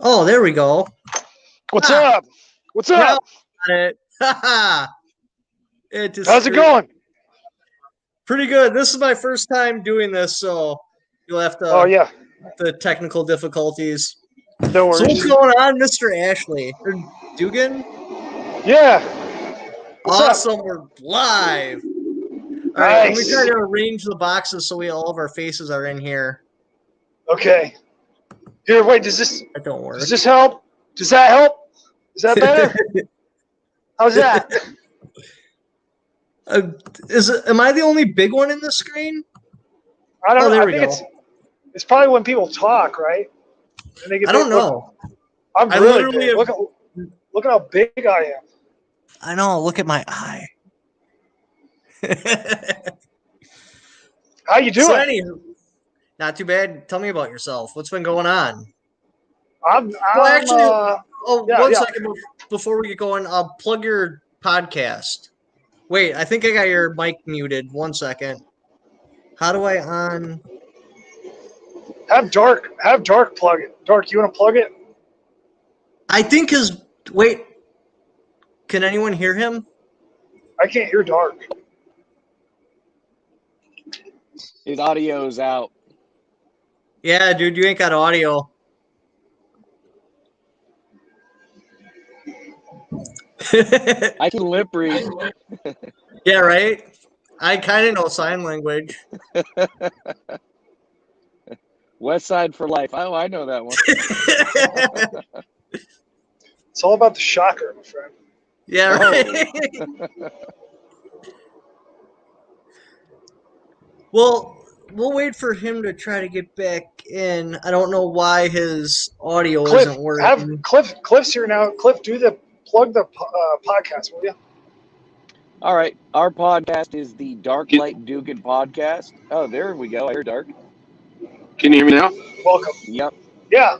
Oh, there we go. What's up? What's up? It. How's it going? Pretty good. This is my first time doing this, so you'll have to. Oh yeah. The technical difficulties. No worries. So what's going on, Mr. Ashley? Or Dugan? Yeah. What's awesome. up? We're live. All right, let me Nice. try to arrange the boxes so all of our faces are in here. Okay. Here, wait. Does this Don't worry. Does this help? Does that help? Is that better? How's that? Am I the only big one in the screen? I don't know. There I we think go. it's probably when people talk, right? And they get I don't know. I'm really big. Look at how big I am. I know. Look at my eye. How you doing? So anywho, not too bad. Tell me about yourself. What's been going on? One second before we get going. Plug your podcast. Wait, I think I got your mic muted. 1 second. How do I on? Have Dark plug it. Dark, you want to plug it? I think wait. Can anyone hear him? I can't hear Dark. His audio's out. Yeah, dude, you ain't got audio. I can lip read. Yeah, right? I kind of know sign language. West Side for life. Oh, I know that one. It's all about the shocker, my friend. Yeah, right. Well, we'll wait for him to try to get back in. I don't know why his audio isn't working. Cliff's here now. Cliff, plug the podcast, will you? All right. Our podcast is the Dark Light Dugan podcast. Oh, there we go. I hear Dark. Can you hear me now? Welcome. Yep. Yeah.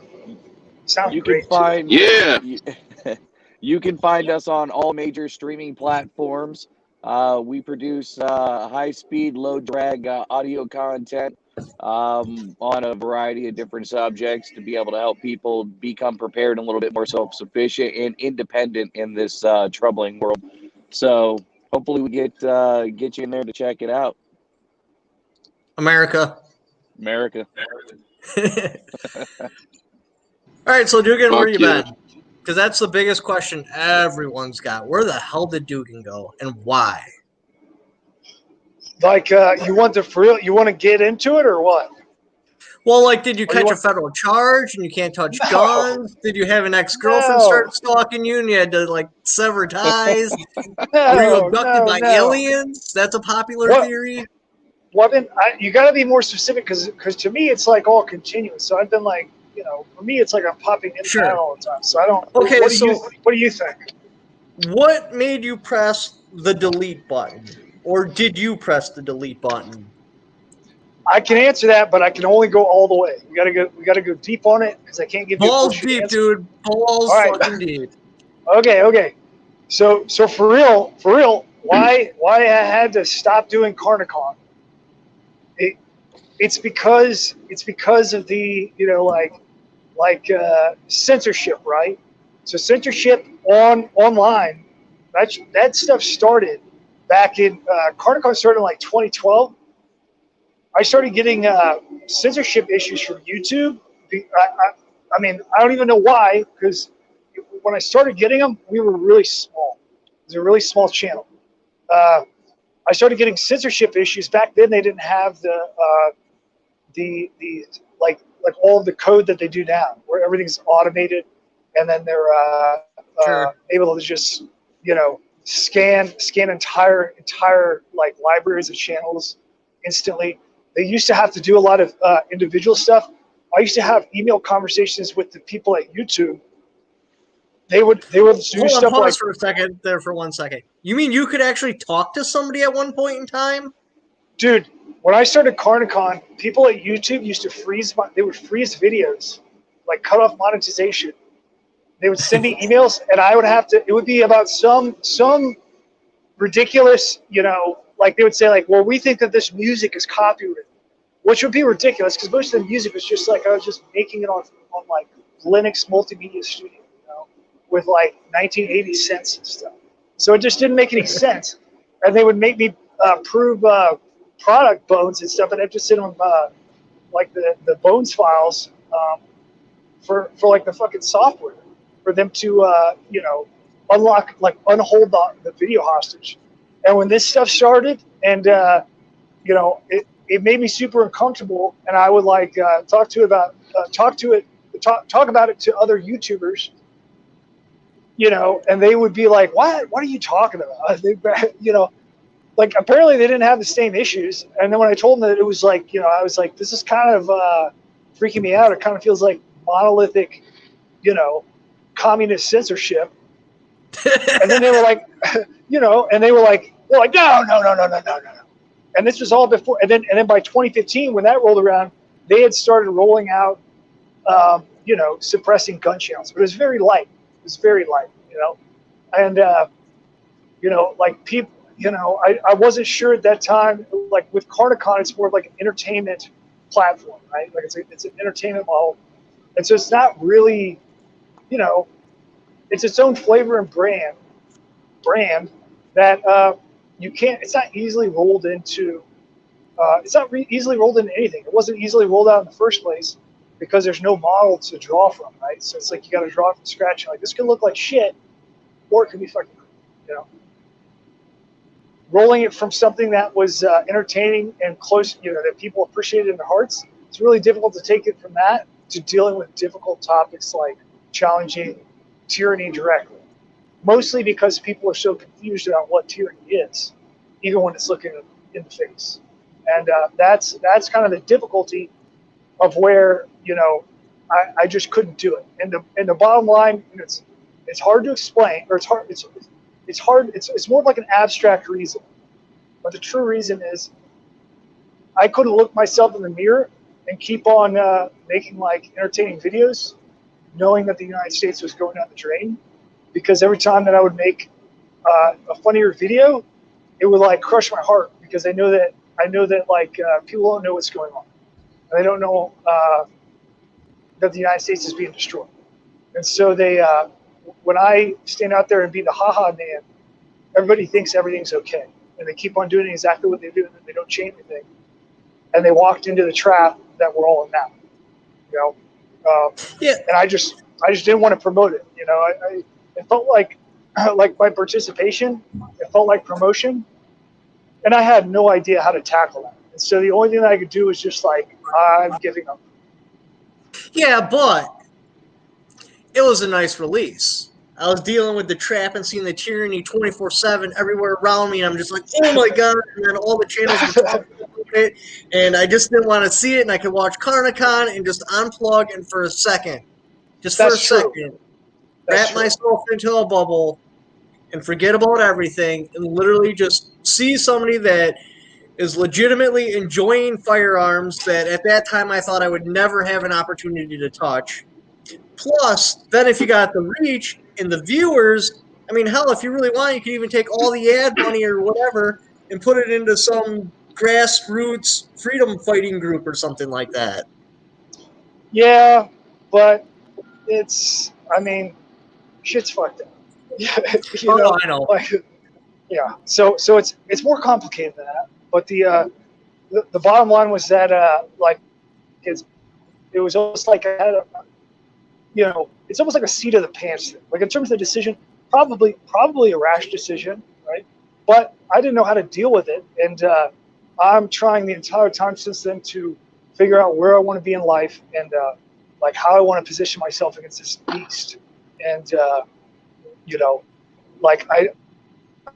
Sounds great. You can find us on all major streaming platforms. We produce high-speed, low-drag audio content on a variety of different subjects to be able to help people become prepared and a little bit more self-sufficient and independent in this troubling world. So hopefully we get you in there to check it out. America. All right, so Dugan, where you been? Because that's the biggest question everyone's got. Where the hell did Dugan go, and why? Like, you want to get into it, or what? Well, like, did you catch a federal charge and you can't touch guns? Did you have an ex-girlfriend start stalking you and you had to, like, sever ties? Were you abducted by aliens? That's a popular theory. Well, you got to be more specific because to me it's like all continuous. So I've been like, for me it's like I'm popping in and out all the time. So I don't. Okay, what do you think? What made you press the delete button, or did you press the delete button? I can answer that, but I can only go all the way. We gotta go deep on it because I can't give you balls deep, dude. Balls fucking deep. Okay. So for real, why I had to stop doing Carnicon? It's because of the censorship, right? So censorship online, that stuff started back in Carnicon started in like 2012. I started getting censorship issues from YouTube. I mean, I don't even know why, because when I started getting them, we were really small. It was a really small channel. I started getting censorship issues. Back then, they didn't have the all of the code that they do now, where everything's automated, and then they're able to just scan entire like libraries of channels instantly. They used to have to do a lot of individual stuff. I used to have email conversations with the people at YouTube. They would do stuff pause for 1 second. You mean you could actually talk to somebody at one point in time? Dude, when I started Carnicon, people at YouTube used to freeze videos, like cut off monetization. They would send me emails, and I would have to. It would be about some ridiculous, like they would say, like, well, we think that this music is copyrighted, which would be ridiculous because most of the music was just like I was just making it on like Linux multimedia studio, with like 1980 cents and stuff. So it just didn't make any sense. And they would make me prove product bones and stuff, and I'd just send them like the bones files for like the fucking software for them to unlock, like unhold the video hostage. And when this stuff started, and it made me super uncomfortable, and I would like talk about it to other YouTubers, and they would be like, what are you talking about? Like apparently they didn't have the same issues. And then when I told them that it was like, I was like, this is kind of freaking me out. It kind of feels like monolithic, communist censorship. And then they were like, and they were like, no. And this was all before. And then by 2015, when that rolled around, they had started rolling out, suppressing gun channels. But it was very light. It was very light, and like people. I wasn't sure at that time, like with Carnicon, it's more like an entertainment platform, right? Like it's an entertainment model. And so it's not really, it's its own flavor and brand that you can't, it's not easily rolled into, easily rolled into anything. It wasn't easily rolled out in the first place because there's no model to draw from, right? So it's like you got to draw from scratch. Like this could look like shit, or it could be fucking, rolling it from something that was entertaining and close, that people appreciated in their hearts. It's really difficult to take it from that to dealing with difficult topics like challenging tyranny directly. Mostly because people are so confused about what tyranny is, even when it's looking in the face. And that's kind of the difficulty of where, I just couldn't do it. And the bottom line, it's hard to explain, or it's hard. It's more like an abstract reason, but the true reason is I couldn't look myself in the mirror and keep on making like entertaining videos, knowing that the United States was going down the drain. Because every time that I would make a funnier video, it would like crush my heart because I know that like people don't know what's going on, and they don't know that the United States is being destroyed, and so they. When I stand out there and be the haha man, everybody thinks everything's okay. And they keep on doing exactly what they do, and they don't change anything. And they walked into the trap that we're all in now. Yeah. And I just didn't want to promote it. It felt like my participation, it felt like promotion. And I had no idea how to tackle that. And so the only thing that I could do was just like, I'm giving up. Yeah, but it was a nice release. I was dealing with the trap and seeing the tyranny 24/7 everywhere around me, and I'm just like, oh my god! And then all the channels were talking about it, and I just didn't want to see it. And I could watch Carnicon and just unplug, and for a second, wrap myself into a bubble and forget about everything, and literally just see somebody that is legitimately enjoying firearms that at that time I thought I would never have an opportunity to touch. Plus, then if you got the reach and the viewers, I mean, hell, if you really want, you could even take all the ad money or whatever and put it into some grassroots freedom fighting group or something like that. Yeah, but shit's fucked up. I know. Yeah. So it's more complicated than that. But the bottom line was that it was almost like I had it's almost like a seat of the pants thing. Like in terms of the decision, probably a rash decision, right? But I didn't know how to deal with it, and I'm trying the entire time since then to figure out where I want to be in life and like how I want to position myself against this beast. And like I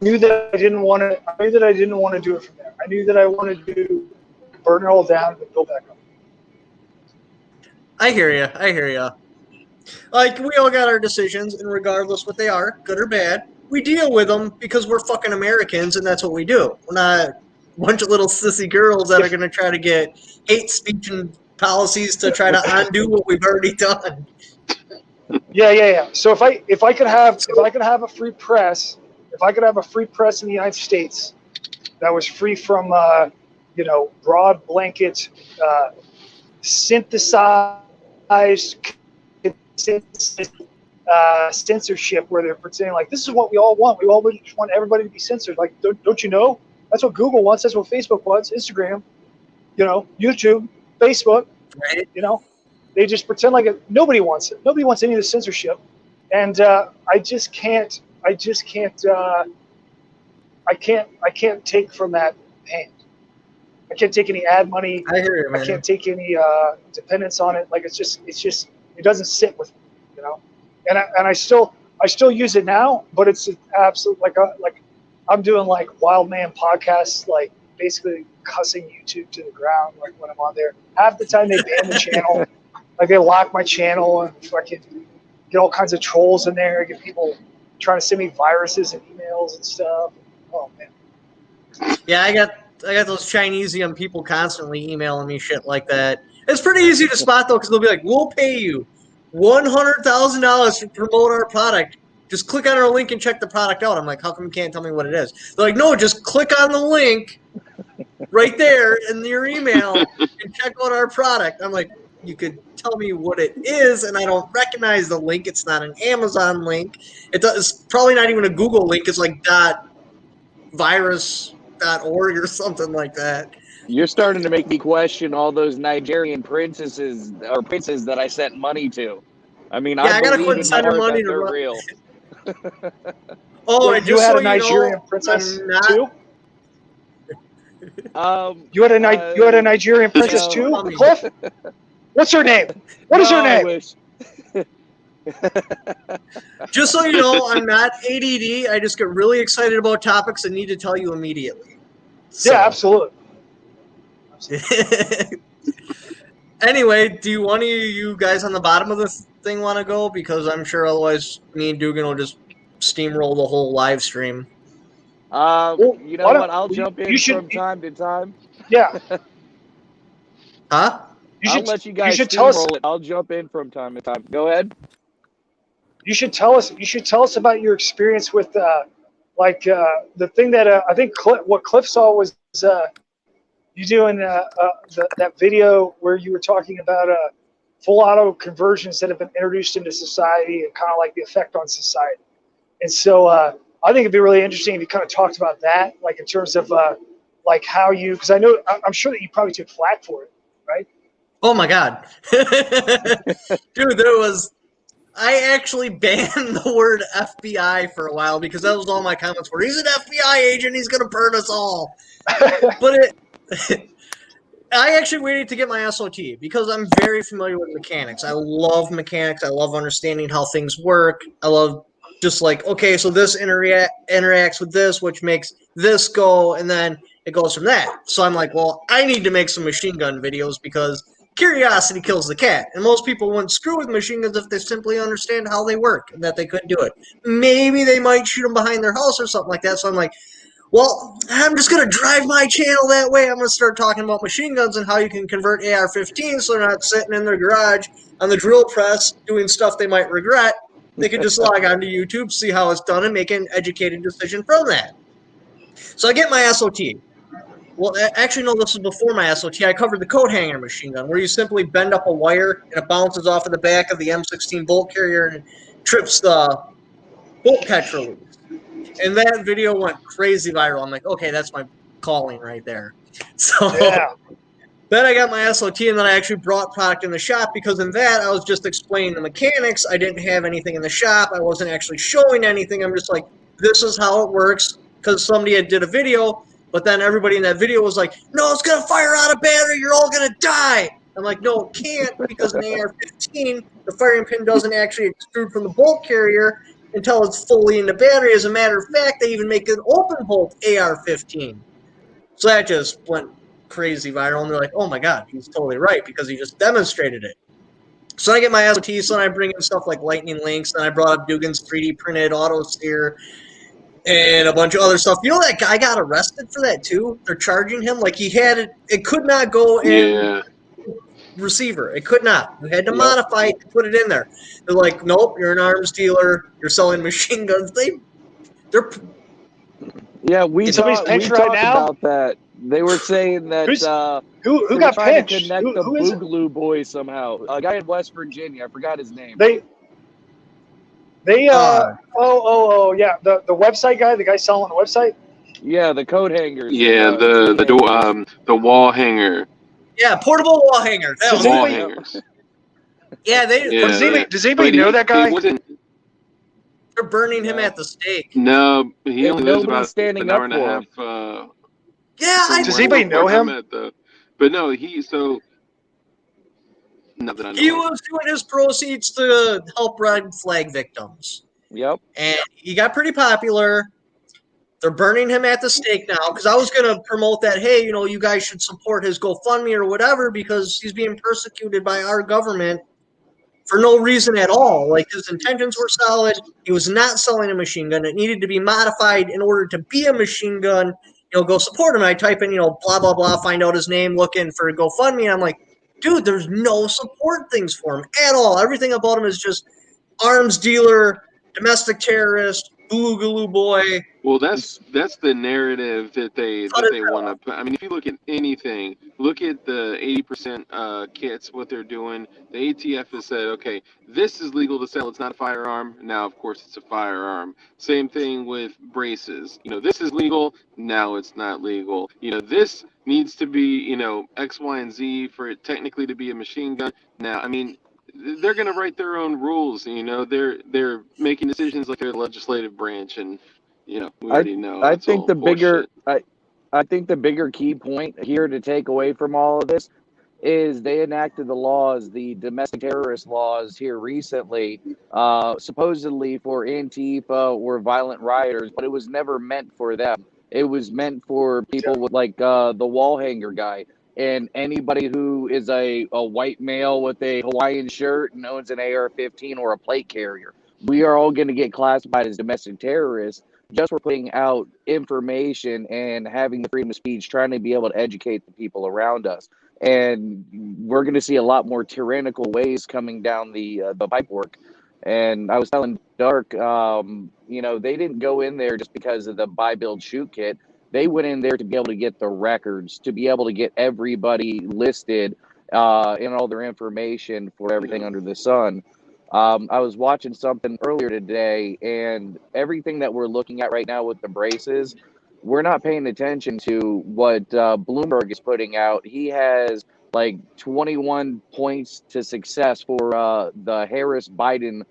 knew that I didn't want to. I knew that I didn't want to do it from there. I knew that I wanted to burn it all down and build back up. I hear you. Like, we all got our decisions, and regardless what they are, good or bad, we deal with them because we're fucking Americans, and that's what we do. We're not a bunch of little sissy girls that are going to try to get hate speech and policies to try to undo what we've already done. Yeah. So if I could have a free press, in the United States that was free from broad blanket synthesized censorship where they're pretending like this is what we all want. We all just want everybody to be censored. Like, don't you know? That's what Google wants. That's what Facebook wants. Instagram, YouTube, Facebook. Right. They just pretend like nobody wants it. Nobody wants any of the censorship, and I can't take from that hand. I can't take any ad money. I hear you, man. I can't take any dependence on it. Like it doesn't sit with me, And I still use it now, but it's absolute like I'm doing like wild man podcasts, like basically cussing YouTube to the ground, like when I'm on there. Half the time they ban the channel, like they lock my channel, and fucking get all kinds of trolls in there, get people trying to send me viruses and emails and stuff. Oh man. Yeah, I got those Chinese young people constantly emailing me shit like that. It's pretty easy to spot though, because they'll be like, "We'll pay you $100,000 to promote our product. Just click on our link and check the product out." I'm like, "How come you can't tell me what it is?" They're like, "No, just click on the link right there in your email and check out our product." I'm like, "You could tell me what it is, and I don't recognize the link. It's not an Amazon link. It's probably not even a Google link. It's like .virus.org or something like that." You're starting to make me question all those Nigerian princes that I sent money to. I mean, I gotta believe quit in sending my heart money that to they're run. real. Oh, Wait, and just had so a Nigerian princess too? You had a Nigerian princess too, Cliff? What's her name? What is her name? I wish. Just so you know, I'm not ADD. I just get really excited about topics and need to tell you immediately. So. Yeah, absolutely. Anyway, do one of you guys on the bottom of the thing want to go? Because I'm sure otherwise me and Dugan will just steamroll the whole live stream. You know what? I'll jump in from time to time. Yeah. Huh? I'll let you guys steamroll it. I'll jump in from time to time. Go ahead. You should tell us about your experience with the thing that I think what Cliff saw was you doing that video where you were talking about full auto conversions that have been introduced into society and kind of like the effect on society. And so I think it'd be really interesting if you kind of talked about that, like in terms of like how you, because I'm sure that you probably took flack for it, right? Oh my God. Dude, I actually banned the word FBI for a while because that was all my comments were. He's an FBI agent. He's going to burn us all. But I actually waited to get my SOT because I'm very familiar with mechanics. I love mechanics. I love understanding how things work. I love just like, okay, so this interacts with this, which makes this go, and then it goes from that. So I'm like, well, I need to make some machine gun videos because curiosity kills the cat. And most people wouldn't screw with machine guns if they simply understand how they work and that they couldn't do it. Maybe they might shoot them behind their house or something like that. So I'm like, well, I'm just going to drive my channel that way. I'm going to start talking about machine guns and how you can convert AR-15 so they're not sitting in their garage on the drill press doing stuff they might regret. They could just log on to YouTube, see how it's done, and make an educated decision from that. So I get my SOT. Well, actually, no, this was before my SOT. I covered the coat hanger machine gun, where you simply bend up a wire and it bounces off of the back of the M16 bolt carrier and trips the bolt catch release. And that video went crazy viral. I'm like, okay, that's my calling right there. So yeah. Then I got my SOT, and then I actually brought product in the shop because in that I was just explaining the mechanics. I didn't have anything in the shop. I wasn't actually showing anything. I'm just like, this is how it works because somebody had did a video, but then everybody in that video was like, no, it's going to fire out a battery. You're all going to die. I'm like, no, it can't because in AR-15, the firing pin doesn't actually extrude from the bolt carrier until it's fully in the battery. As a matter of fact, they even make an open bolt AR-15. So that just went crazy viral, and they're like, oh my God, he's totally right because he just demonstrated it. So I get my SOT, so I bring in stuff like lightning links, and I brought up Dugan's 3D printed auto steer and a bunch of other stuff. You know that guy got arrested for that too? They're charging him like he had it. It could not go in receiver. It could not. You had to modify it to put it in there. They're like, nope, you're an arms dealer. You're selling machine guns. They're yeah, we talked about that. They were saying that who they got were trying pinched? to connect the Who is it? Boogaloo Boys somehow. A guy in West Virginia. I forgot his name. They yeah, the website guy, the guy selling the website. Yeah, the coat hangers. Yeah, the wall hanger. Yeah, portable wall hanger. That Does was Wall it. hangers. Yeah, Does anybody know that guy? They're burning him at the stake. No, he only lives about standing an hour up and a for half. Yeah, Does anybody know him? But no, not that I know. He was doing his proceeds to help red flag victims. Yep. And he got pretty popular. They're burning him at the stake now because I was going to promote that, hey, you guys should support his GoFundMe or whatever because he's being persecuted by our government for no reason at all. Like, his intentions were solid. He was not selling a machine gun. It needed to be modified in order to be a machine gun. Go support him. I type in, blah, blah, blah, find out his name, looking for GoFundMe. And I'm like, dude, there's no support things for him at all. Everything about him is just arms dealer, domestic terrorist, boogaloo boy. Well, that's the narrative that they want to put. I mean, if you look at anything, look at the 80% kits, what they're doing. The ATF has said, okay, this is legal to sell. It's not a firearm. Now, of course, it's a firearm. Same thing with braces. This is legal. Now it's not legal. This needs to be, X, Y, and Z for it technically to be a machine gun. Now, I mean, they're going to write their own rules. They're making decisions like they're the legislative branch, and we already know. I think the bigger key point here to take away from all of this is they enacted the domestic terrorist laws here recently, supposedly for Antifa or violent rioters, but it was never meant for them. It was meant for people with the wall hanger guy. And anybody who is a white male with a Hawaiian shirt and owns an AR-15 or a plate carrier, we are all going to get classified as domestic terrorists just for putting out information and having the freedom of speech, trying to be able to educate the people around us. And we're going to see a lot more tyrannical ways coming down the pipework. And I was telling Dark, they didn't go in there just because of the buy, build, shoot kit. They went in there to be able to get the records, to be able to get everybody listed and all their information for everything under the sun. I was watching something earlier today, and everything that we're looking at right now with the braces, we're not paying attention to what Bloomberg is putting out. He has 21 points to success for the Harris-Biden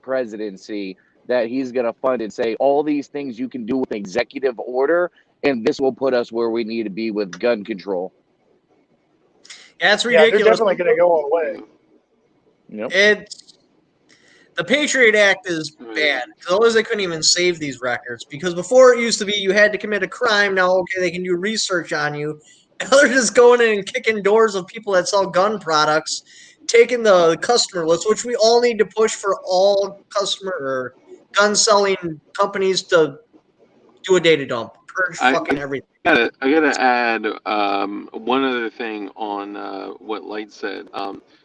presidency that he's going to fund and say all these things you can do with an executive order, and this will put us where we need to be with gun control. Yeah, it's ridiculous. They're definitely going to go all the way. Yep. The Patriot Act is bad. Otherwise, they couldn't even save these records. Because before it used to be you had to commit a crime. Now, okay, they can do research on you. Now they're just going in and kicking doors of people that sell gun products, taking the customer list, which we all need to push for all customer or gun-selling companies to do a data dump. Purge fucking everything. I gotta add one other thing on what Light said.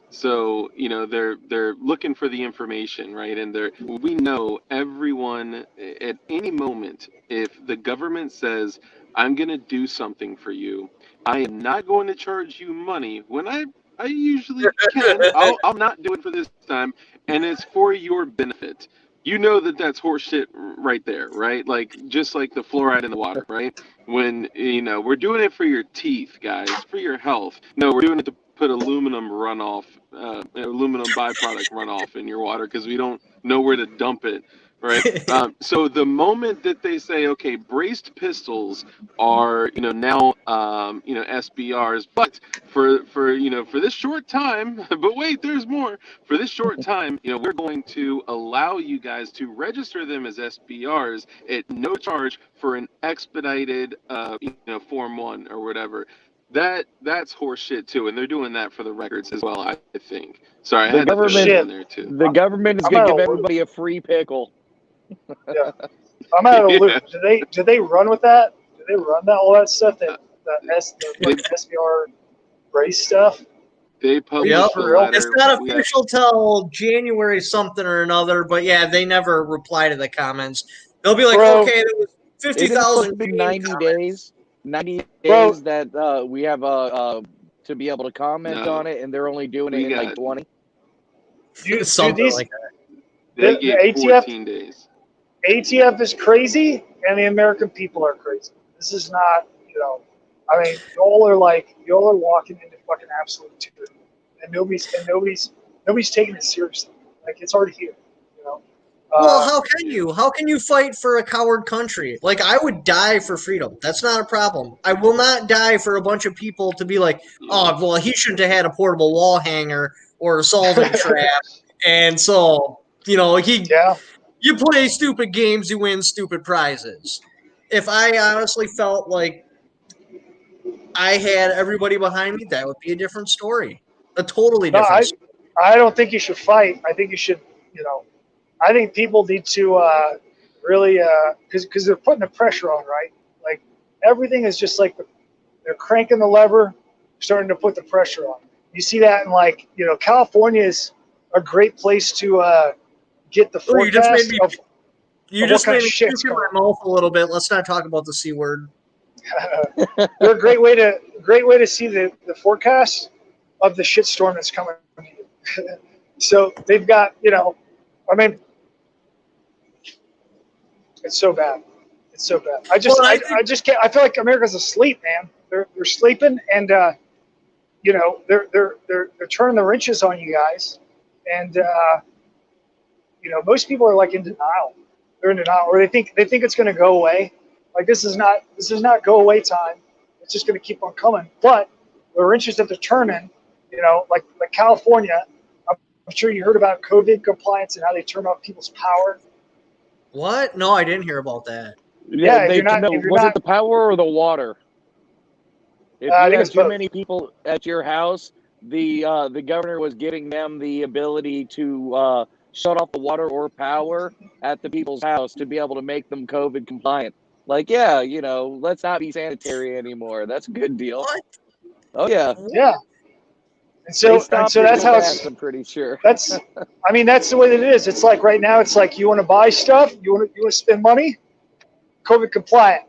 So they're looking for the information, right? And we know everyone at any moment, if the government says, "I'm gonna do something for you, I am not going to charge you money," when I usually can, I'll not do it for this time, and it's for your benefit. That's horseshit right there, right? Just like the fluoride in the water, right? When we're doing it for your teeth, guys, for your health. No, we're doing it to put aluminum byproduct runoff in your water because we don't know where to dump it, right? So the moment that they say, okay, braced pistols are now SBRs, but for this short time, but wait, there's more. For this short time, we're going to allow you guys to register them as SBRs at no charge for an expedited Form 1 or whatever. That's horseshit too, and they're doing that for the records as well, I think. Sorry, I had to throw that in there too. The government is going to give everybody a free pickle. Yeah, I'm out of the loop. Do they run with that? Do they run all that stuff? The SBR brace stuff? They published a letter. It's not official till January something or another, but yeah, they never reply to the comments. They'll be like, okay, there was 50,000 90 days. 90 Well- days that we have to be able to comment No. on it, and they're only doing We it in like got- 20. Something these- like that. They The get ATF 14 days. ATF is crazy, and the American people are crazy. This is not, I mean, y'all are walking into fucking absolute tyranny, and nobody's taking it seriously. Like, it's already here, Well, how can you? How can you fight for a coward country? Like, I would die for freedom. That's not a problem. I will not die for a bunch of people to be like, oh, well, he shouldn't have had a portable wall hanger or a solvent trap. And so, Yeah. you play stupid games, you win stupid prizes. If I honestly felt like I had everybody behind me, that would be a different story. A totally No, different story. I don't think you should fight. I think you should, I think people need to really, because they're putting the pressure on, right? Like, everything is just like they're cranking the lever, starting to put the pressure on. You see that in, like, California is a great place to get the Oh, you just forecast made me. of You what just kind made of me shit's puke in my going mouth a little bit. Let's not talk about the C word. They're a great way to see the forecast of the shitstorm that's coming. So they've got, I mean, it's so bad. It's so bad. I just can't. I feel like America's asleep, man. They're sleeping, and they're turning the wrenches on you guys, and most people are like in denial. They're in denial, or they think it's going to go away. Like, this is not go away time. It's just going to keep on coming. But the wrenches that they're turning, like California. I'm sure you heard about COVID compliance and how they turn off people's power. What? No, I didn't hear about that. Yeah, if you're not, was it the power or the water? If I you think had it's too both. many people at your house, the governor was giving them the ability to shut off the water or power at the people's house to be able to make them COVID compliant. Like, yeah, let's not be sanitary anymore. That's a good deal. What? Oh yeah, Yeah. And so that's how it's. I'm pretty sure. That's the way that it is. It's like right now, it's like, you want to buy stuff, you want to spend money, COVID compliant.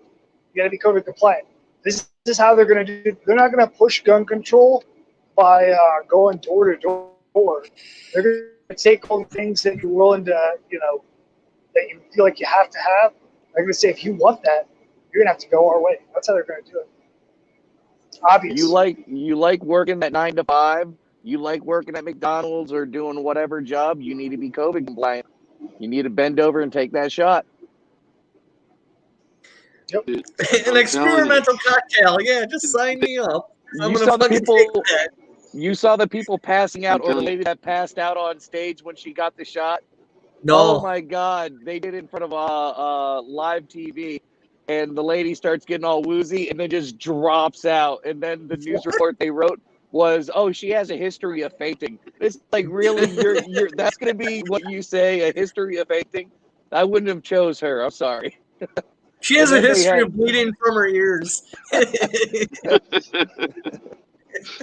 You got to be COVID compliant. This is how they're going to do. They're not going to push gun control by going door to door. They're going to take all the things that you're willing to, that you feel like you have to have. They're going to say, if you want that, you're going to have to go our way. That's how they're going to do it. Obvious. You like working that 9 to 5. You like working at McDonald's or doing whatever job. You need to be COVID compliant. You need to bend over and take that shot. Yep. Dude, An experimental cocktail. Yeah, just sign me up. I'm You gonna saw the fucking people. take that. You saw the people passing out, or the telling you. lady that passed out on stage when she got the shot. No. Oh my God! They did it in front of live TV, and the lady starts getting all woozy, and then just drops out. And then the news report they wrote was, "Oh, she has a history of fainting." It's like, really, you're that's gonna be what you say, a history of fainting? I wouldn't have chose her. I'm sorry. She has And a then they history had- of bleeding from her ears.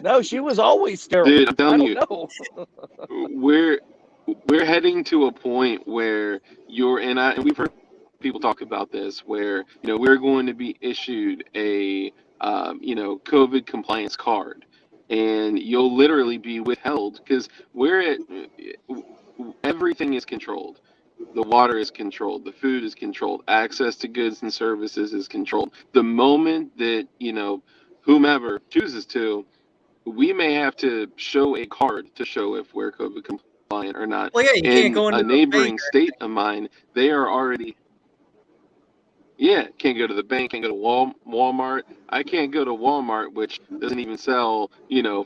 No, she was always sterile. Dude, I'm telling I you, don't know. we're heading to a point where and we've heard people talk about this, where we're going to be issued a COVID compliance card, and you'll literally be withheld because everything is controlled. The water is controlled. The food is controlled. Access to goods and services is controlled. The moment that whomever chooses to, we may have to show a card to show if we're COVID compliant or not. Well, yeah, you can't In go into a the neighboring bank. state of mine, they are already. Yeah, can't go to the bank, can't go to Walmart. I can't go to Walmart, which doesn't even sell,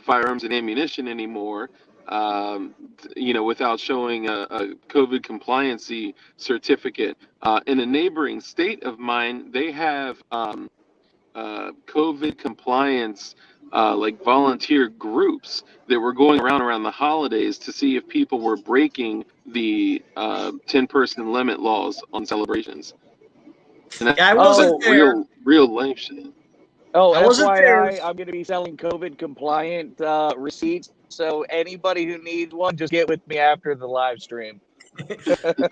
firearms and ammunition anymore, without showing a COVID compliancy certificate. In a neighboring state of mine, they have COVID compliance, like volunteer groups that were going around the holidays to see if people were breaking the 10-person limit laws on celebrations. And Yeah, I wasn't there. real life shit. Oh, I wasn't there. FYI, I'm going to be selling COVID compliant receipts. So anybody who needs one, just get with me after the live stream.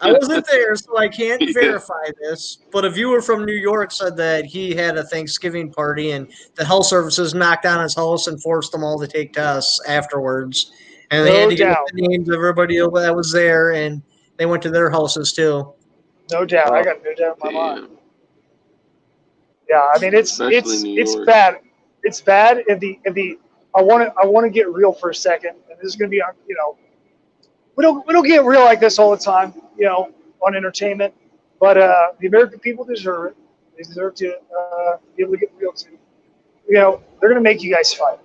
I wasn't there, so I can't verify this. But a viewer from New York said that he had a Thanksgiving party and the health services knocked on his house and forced them all to take tests afterwards. And they had to give us the names of everybody that was there, and they went to their houses too. No doubt. I got no doubt in my mind. Yeah, I mean it's bad. It's bad. I want to get real for a second, and this is going to be we don't get real like this all the time, on entertainment, but the American people deserve it. They deserve to be able to get real too. They're going to make you guys fight.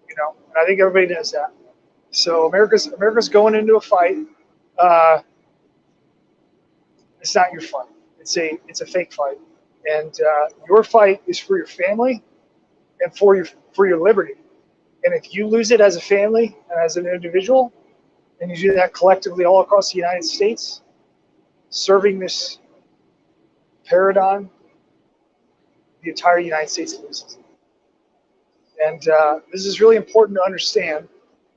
And I think everybody knows that. So America's going into a fight. It's not your fight. It's a fake fight, and your fight is for your family and for your liberty. And if you lose it as a family and as an individual, and you do that collectively all across the United States, serving this paradigm, the entire United States loses. And this is really important to understand.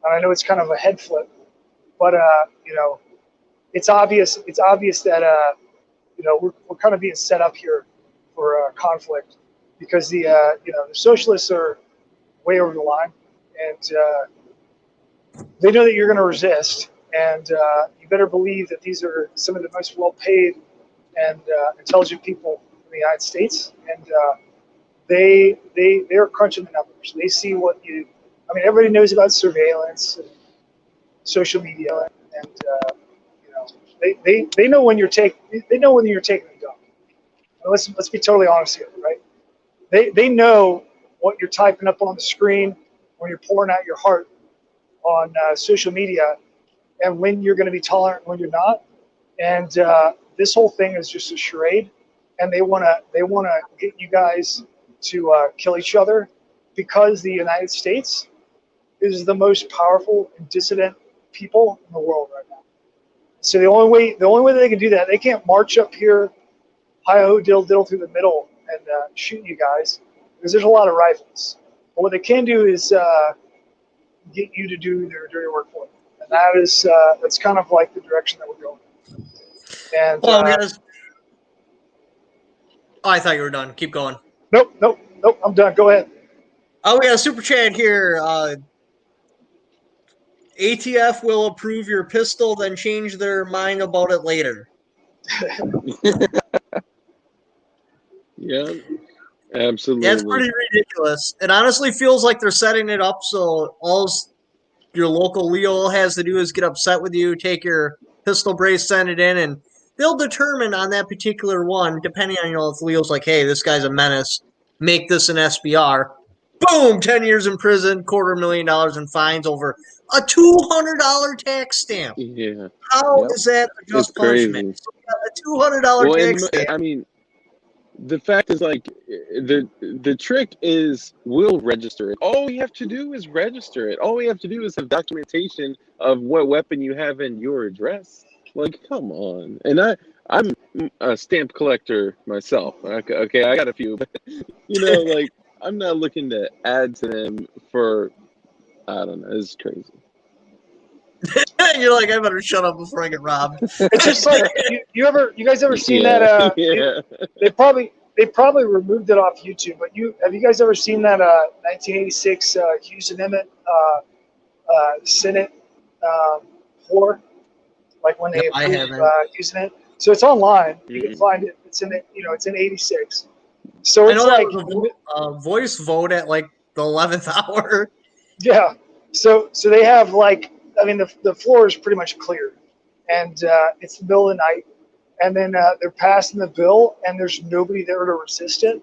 And I know it's kind of a head flip, but it's obvious. It's obvious that we're kind of being set up here for conflict because the socialists are way over the line, and they know that you're going to resist, and you better believe that these are some of the most well-paid and intelligent people in the United States, and they're crunching the numbers. They see what you. I mean, everybody knows about surveillance and social media, and they know when you're taking a dump. Let's be totally honest here, right? They know what you're typing up on the screen when you're pouring out your heart on social media, and when you're going to be tolerant and when you're not. And this whole thing is just a charade, and they want to get you guys to kill each other because the United States is the most powerful and dissident people in the world right now. So the only way that they can do that, they can't march up here, hi-ho, diddle through the middle and shoot you guys because there's a lot of rifles. But what they can do is get you to do their dirty work for them, and that's kind of like the direction that we're going. And I thought you were done. Keep going. Nope. I'm done. Go ahead. Oh, we got a super chat here. ATF will approve your pistol, then change their mind about it later. Yeah, absolutely. That's pretty ridiculous. It honestly feels like they're setting it up so all your local Leo has to do is get upset with you, take your pistol brace, send it in, and they'll determine on that particular one, depending on if Leo's like, hey, this guy's a menace, make this an SBR. Boom, 10 years in prison, $250,000 in fines over a $200 tax stamp. Yeah. How is that a just punishment? So a $200 tax stamp. I mean, the fact is, like, the trick is we'll register it. All we have to do is register it. All we have to do is have documentation of what weapon you have in your address. Like, come on. And I'm a stamp collector myself. Okay, I got a few, but like, I'm not looking to add to them for, I don't know, it's crazy. You're like, I better shut up before I get robbed. It's just like you guys ever seen that? Yeah. They probably removed it off YouTube. But have you guys ever seen that 1986 Hughes and Emmett Senate floor? Like when they approved Hughes and Emmett. So it's online. You can find it. It's in it's in '86. So it's like a voice vote at like the 11th hour. Yeah. So they have like. I mean, the floor is pretty much clear, and it's the middle of the night, and then they're passing the bill, and there's nobody there to resist it.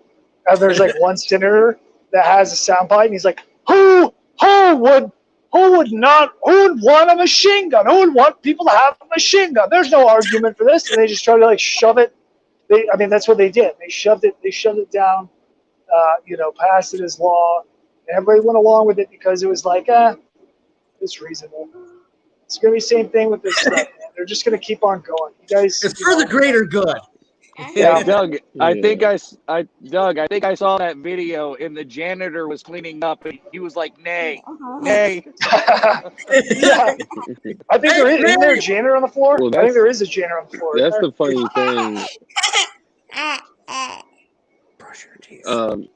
And there's like one senator that has a soundbite, and he's like, "Who would want a machine gun? Who would want people to have a machine gun? There's no argument for this." And they just try to like shove it. That's what they did. They shoved it down, passed it as law, and everybody went along with it because it was like, it's reasonable. It's going to be the same thing with this stuff, man. They're just going to keep on going. You guys, it's for the greater good. Hey, Doug, Yeah. I think I saw that video, and the janitor was cleaning up, and he was like, "Nay, nay." Yeah, I think there is. Isn't there a janitor on the floor? Well, I think there is a janitor on the floor. That's the funny thing. Brush your teeth.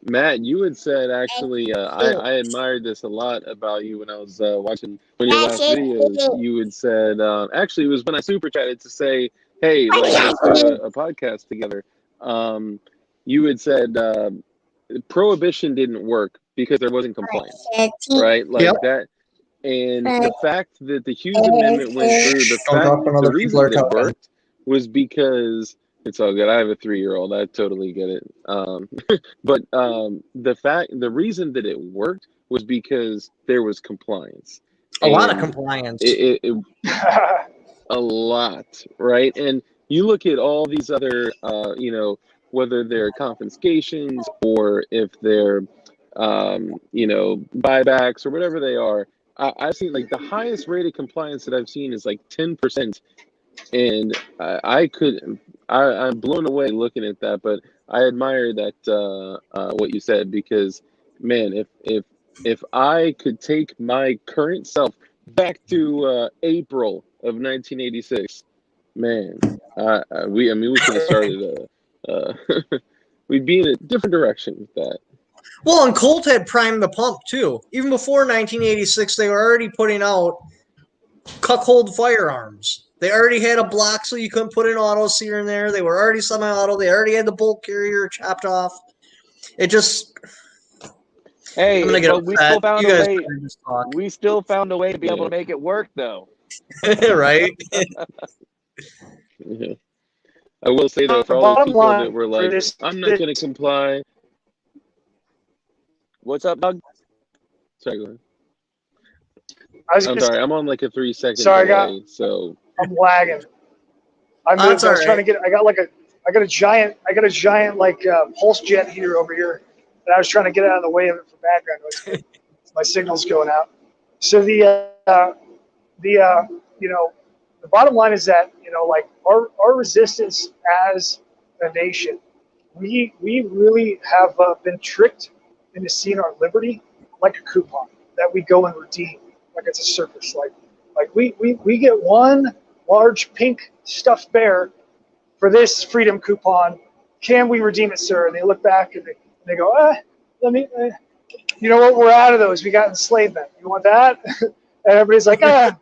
Matt, you had said actually, I admired this a lot about you when I was watching one of your last videos. You had said, actually, it was when I super chatted to say, hey, like, let's do a podcast together. You had said prohibition didn't work because there wasn't compliance, right? Like that. And the fact that the Hughes Amendment went through, the reason that it worked was because it's all good. I have a 3-year-old. I totally get it. But the reason that it worked was because there was compliance. A lot of compliance. A lot, right? And you look at all these other, whether they're confiscations or if they're, buybacks or whatever they are. I've seen like the highest rate of compliance that I've seen is like 10%. And I'm blown away looking at that, but I admire that what you said, because man, if I could take my current self back to April of 1986, man, we could have started we'd be in a different direction with that. Well, and Colt had primed the pump too. Even before 1986, they were already putting out cuckold firearms. They already had a block so you couldn't put an auto sear in there. They were already semi-auto. They already had the bolt carrier chopped off. It just... Hey, I'm gonna get but we still found you a guys way. can just talk. We still found a way to be able to make it work, though. Right? Yeah. I will say though, for all those people that were like, I'm not going to comply. What's up, Doug? Sorry, go ahead. I'm sorry, I'm on like a 3-second delay, so I'm lagging. I was trying to get. I got a giant like pulse jet heater over here, and I was trying to get out of the way of it for background noise. My signal's going out. So the bottom line is that like our resistance as a nation, we really have been tricked into seeing our liberty like a coupon that we go and redeem like it's a circus. Like we get one large pink stuffed bear for this freedom coupon. Can we redeem it, sir? And they look back and they go, let me. You know what? We're out of those. We got enslavement. You want that? And everybody's like, I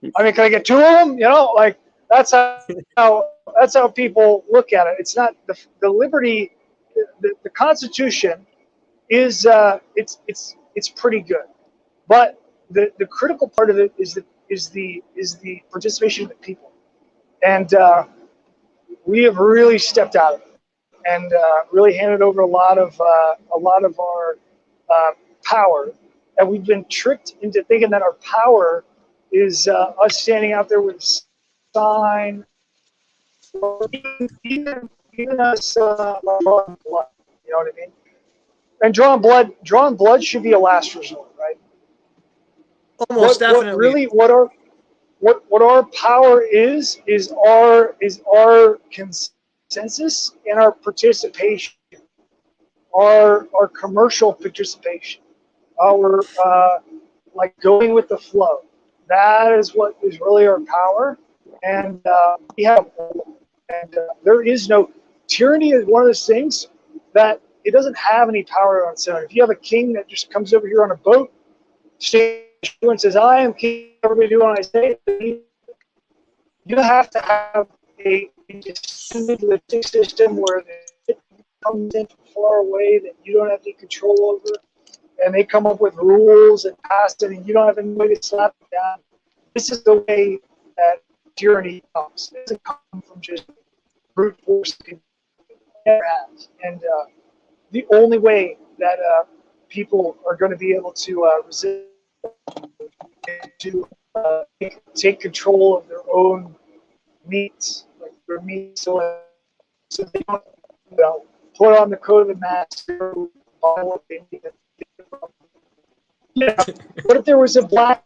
mean, can I get 2 of them? Like that's how people look at it. It's not the liberty. The Constitution is it's pretty good, but the critical part of it is the participation of the people, and we have really stepped out of it and really handed over a lot of our power, and we've been tricked into thinking that our power is us standing out there with a sign, or even us drawing blood. You know what I mean? And drawing blood should be a last resort, right? Almost definitely. What our power is our consensus and our participation, our commercial participation, our like going with the flow. That is what is really our power, and we have. And there is no tyranny. Is one of those things that it doesn't have any power on its own. If you have a king that just comes over here on a boat, stands and says, "I am king," everybody do what I say. You have to have a distributed system where it comes in from far away that you don't have any control over, and they come up with rules and pass it, and you don't have any way to slap it down. This is the way that tyranny comes. It doesn't come from just brute force. It never has. And the only way that people are going to be able to resist, to take control of their own meats, like their meat, so they don't, put on the coat of the master. What if there was a black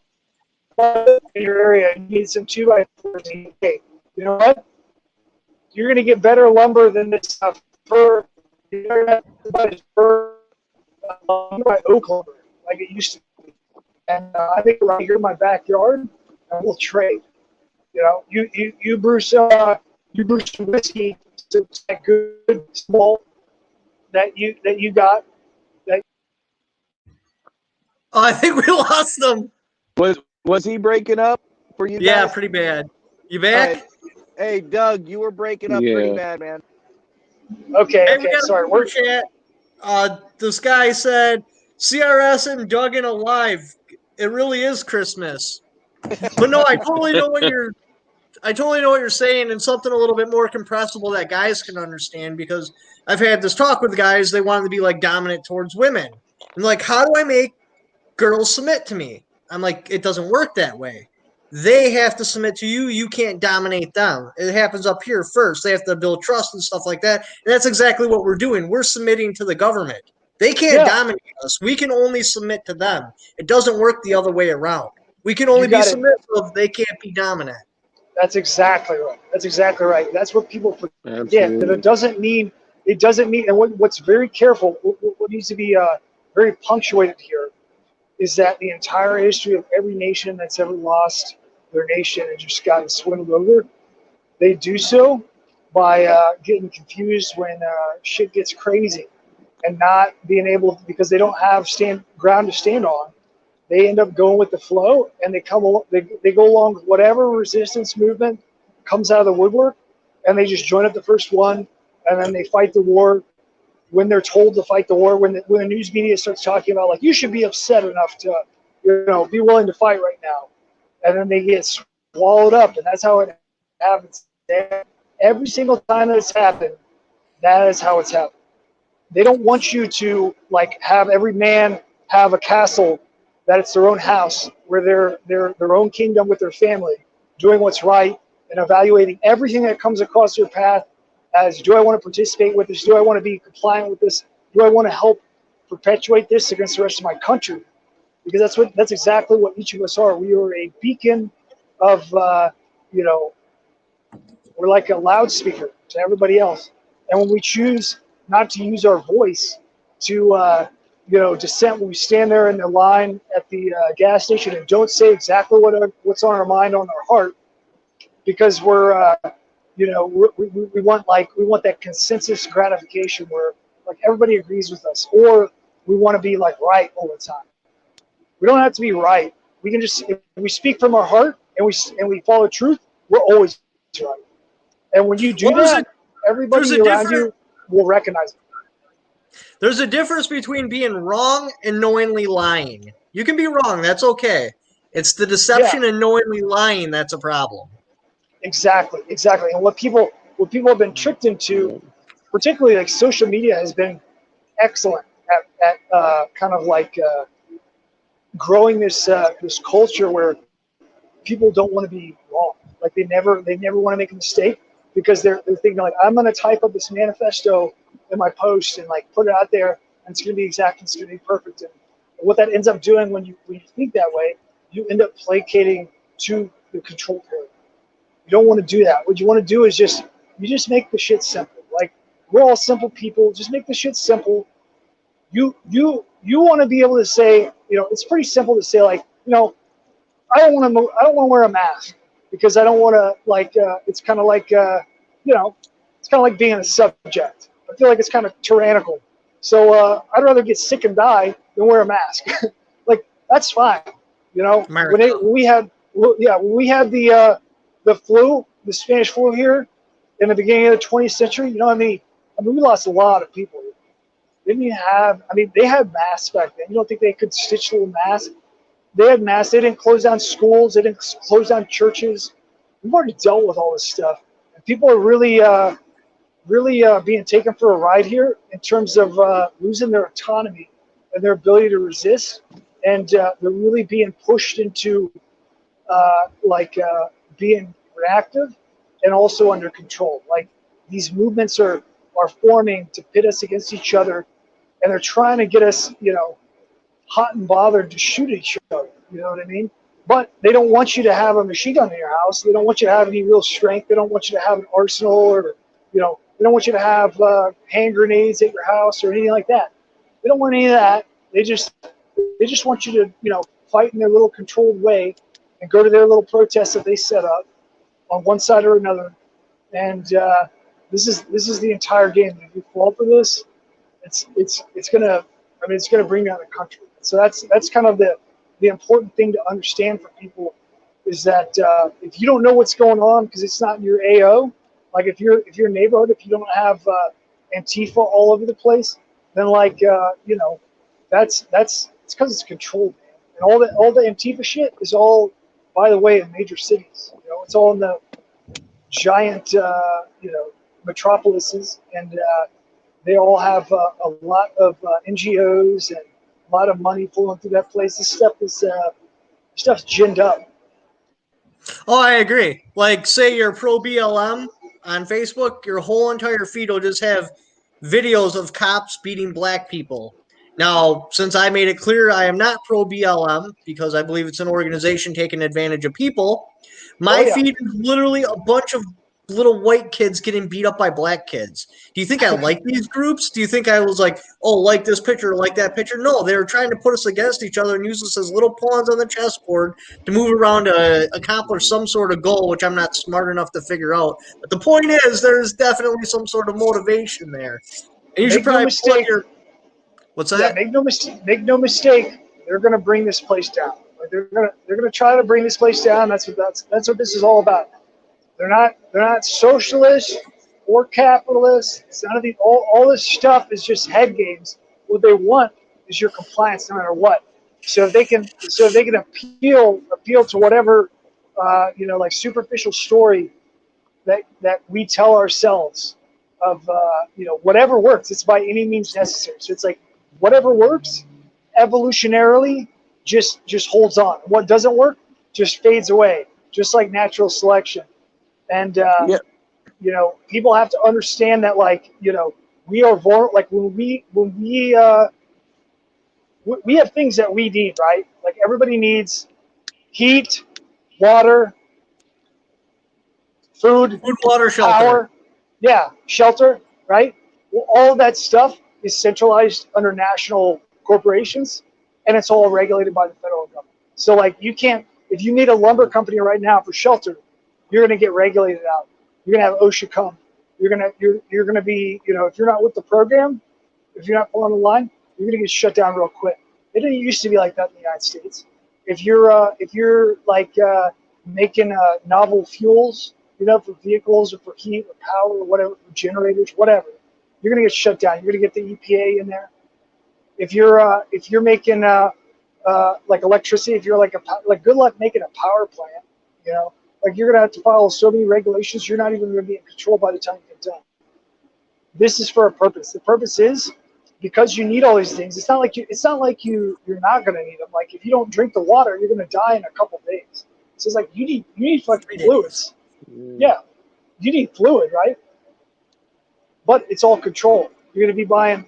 in your area and you need some 2x4s? Hey, you know what? you're going to get better lumber than this fir. You're going to have to buy this fir by oak lumber like it used to be. And I think right here in my backyard, we'll trade. You know, you brew some whiskey, that good small that you got. That I think we lost them. Was he breaking up for you guys? Yeah, pretty bad. You back? Hey, Doug, you were breaking up pretty bad, man. Okay, Hey, okay, we got sorry. We're chat. This guy said, CRS and Duggan alive. It really is Christmas. But no, I totally know what you're saying, and something a little bit more compressible that guys can understand, because I've had this talk with guys. They want to be like dominant towards women. And like, how do I make girls submit to me? I'm like, it doesn't work that way. They have to submit to you. You can't dominate them. It happens up here first. They have to build trust and stuff like that. And that's exactly what we're doing. We're submitting to the government. They can't dominate us. We can only submit to them. It doesn't work the other way around. We can only be submissive. They can't be dominant. That's exactly right. That's exactly right. That's what people forget. That it doesn't mean. And what's very careful, what needs to be very punctuated here, is that the entire history of every nation that's ever lost their nation and just gotten swindled over, they do so by getting confused when shit gets crazy and not being able, because they don't have ground to stand on. They end up going with the flow, and they go along with whatever resistance movement comes out of the woodwork, and they just join up the first one, and then they fight the war when they're told to fight the war. When the news media starts talking about, like, you should be upset enough to, be willing to fight right now, and then they get swallowed up, and that's how it happens. Every single time that it's happened, that is how it's happened. They don't want you to have every man have a castle that it's their own house, where they're their own kingdom with their family, doing what's right and evaluating everything that comes across their path as, do I want to participate with this? Do I want to be compliant with this? Do I want to help perpetuate this against the rest of my country? Because that's exactly what each of us are. We are a beacon of, we're like a loudspeaker to everybody else. And when we choose not to use our voice to, dissent, when we stand there in the line at the gas station and don't say exactly what's on our mind, on our heart, because we want that consensus gratification where everybody agrees with us, or we want to be right all the time. We don't have to be right. We can just, if we speak from our heart and we follow truth, we're always right. And when you do everybody around you will recognize it. There's a difference between being wrong and knowingly lying. You can be wrong. That's okay. It's the deception and knowingly lying that's a problem. Exactly. And what people have been tricked into, particularly social media, has been excellent at growing this culture where people don't want to be wrong. They never want to make a mistake, because they're thinking I'm going to type up this manifesto in my post and put it out there, and it's going to be exact, it's going to be perfect. And what that ends up doing when you think that way, you end up placating to the control period. You don't want to do that. What you want to do is just make the shit simple. We're all simple people. Just make the shit simple. You want to be able to say, it's pretty simple to say, I don't want to wear a mask, because I don't want to it's kind of like it's kind of like being a subject. I feel like it's kind of tyrannical. So I'd rather get sick and die than wear a mask. That's fine. When we had the flu, the Spanish flu here in the beginning of the 20th century, we lost a lot of people. They had masks back then. You don't think they could stitch little masks? They had masks. They didn't close down schools. They didn't close down churches. We've already dealt with all this stuff. And people are really being taken for a ride here in terms of losing their autonomy and their ability to resist. And they're really being pushed into being reactive and also under control. These movements are forming to pit us against each other, and they're trying to get us, hot and bothered to shoot each other. You know what I mean? But they don't want you to have a machine gun in your house. They don't want you to have any real strength. They don't want you to have an arsenal or they don't want you to have hand grenades at your house or anything like that. They don't want any of that. They just want you to, fight in their little controlled way and go to their little protests that they set up on one side or another. And this is the entire game. If you fall for this, it's gonna bring down the country. So that's kind of the important thing to understand for people is that if you don't know what's going on because it's not in your AO, like if you're neighborhood, if you don't have Antifa all over the place, then that's it's because it's controlled, man. And all the Antifa shit is all, by the way, in major cities. It's all in the giant metropolises, and they all have a lot of NGOs and a lot of money flowing through that place. This stuff's ginned up. Oh, I agree. Like, say you're pro BLM on Facebook, your whole entire feed will just have videos of cops beating black people. Now, since I made it clear I am not pro BLM because I believe it's an organization taking advantage of people, my feed is literally a bunch of little white kids getting beat up by black kids. Do you think I like these groups? Do you think I was like, oh, like this picture, like that picture? No, they were trying to put us against each other and use us as little pawns on the chessboard to move around to accomplish some sort of goal, which I'm not smart enough to figure out. But the point is, there's definitely some sort of motivation there. And you should probably plug your... What's that? Yeah, make no mistake. They're going to bring this place down. Like they're going to try to bring this place down. That's what this is all about. They're not socialists or capitalists. It's none of the all this stuff is just head games. What they want is your compliance, no matter what. So if they can appeal to whatever like superficial story that we tell ourselves of whatever works. It's by any means necessary. So it's like whatever works evolutionarily just holds on. What doesn't work just fades away, just like natural selection. And people have to understand that, we are vulnerable. Like when we have things that we need, right? Like everybody needs heat, water, food, water, shelter. Power, shelter, right? Well, all of that stuff is centralized under national corporations, and it's all regulated by the federal government. So, if you need a lumber company right now for shelter, you're going to get regulated out. You're going to have OSHA come. You're going to be, if you're not with the program, if you're not following the line, you're going to get shut down real quick. It didn't used to be like that in the United States. If you're making novel fuels, for vehicles or for heat or power or whatever, for generators, whatever, you're going to get shut down. You're going to get the EPA in there. If you're making electricity, if you're good luck making a power plant, you're going to have to follow so many regulations. You're not even going to be in control by the time you get done. This is for a purpose. The purpose is because you need all these things. It's not like you're not going to need them. Like if you don't drink the water, you're going to die in a couple days. So it's like you need fucking fluids. Yeah, you need fluid, right? But it's all controlled. You're going to be buying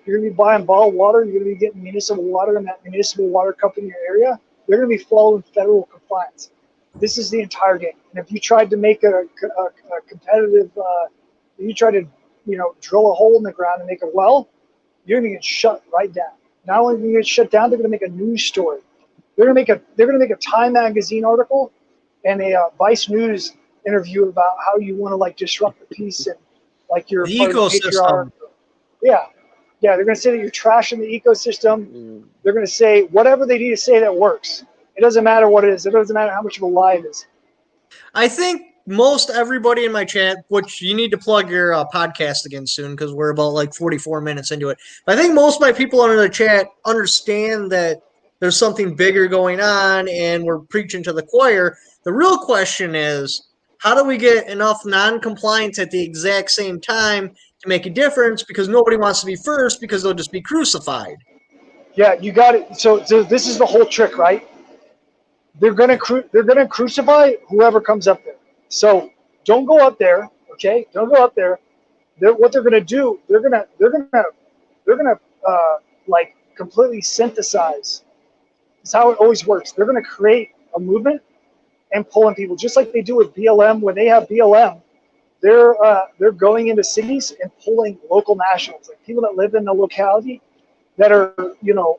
bottled water. You're going to be getting municipal water in that municipal water company in your area. They're going to be following federal compliance. This is the entire game. And if you tried to make a competitive, if you try to drill a hole in the ground and make a well, you're going to get shut right down. Not only are you going to get shut down, they're going to make a news story. They're going to make a Time magazine article and a Vice News interview about how you want to disrupt the peace and your the ecosystem. Yeah, they're going to say that you're trashing the ecosystem. They're going to say whatever they need to say that works. It doesn't matter what it is. It doesn't matter how much of a lie it is. I think most everybody in my chat, which you need to plug your podcast again soon because we're about 44 minutes into it. But I think most of my people under the chat understand that there's something bigger going on and we're preaching to the choir. The real question is, how do we get enough non-compliance at the exact same time to make a difference? Because nobody wants to be first because they'll just be crucified. Yeah, you got it. So this is the whole trick, right? They're gonna crucify whoever comes up there. So don't go up there, okay? Don't go up there. What they're gonna do? They're gonna completely synthesize. It's how it always works. They're gonna create a movement and pulling people, just like they do with BLM. When they have BLM, they're going into cities and pulling local nationals, like people that live in the locality that are,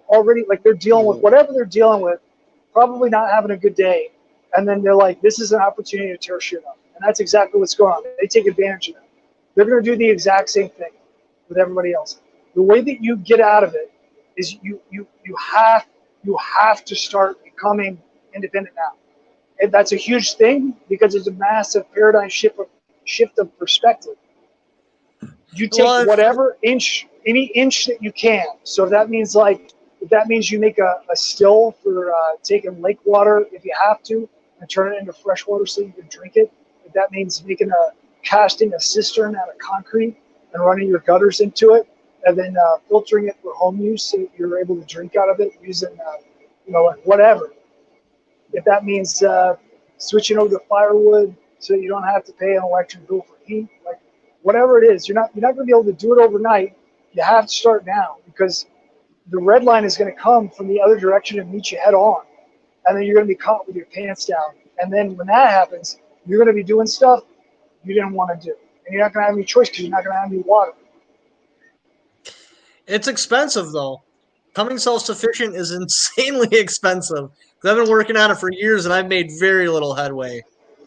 already, like, they're dealing with whatever they're dealing with, probably not having a good day. And then they're like, this is an opportunity to tear shit up. And that's exactly what's going on. They take advantage of that. They're going to do the exact same thing with everybody else. The way that you get out of it is you have to start becoming independent now. And that's a huge thing because it's a massive paradigm shift of perspective. You take whatever any inch that you can. So if that means you make a still for taking lake water if you have to and turn it into fresh water so you can drink it. If that means casting a cistern out of concrete and running your gutters into it and then filtering it for home use so that you're able to drink out of it using, whatever. If that means switching over to firewood so you don't have to pay an electric bill for heat, like whatever it is, you're not going to be able to do it overnight. You have to start now because the red line is going to come from the other direction and meet you head on. And then you're going to be caught with your pants down. And then when that happens, you're going to be doing stuff you didn't want to do. And you're not going to have any choice because you're not going to have any water. It's expensive, though. Becoming self-sufficient is insanely expensive. I've been working on it for years, and I've made very little headway.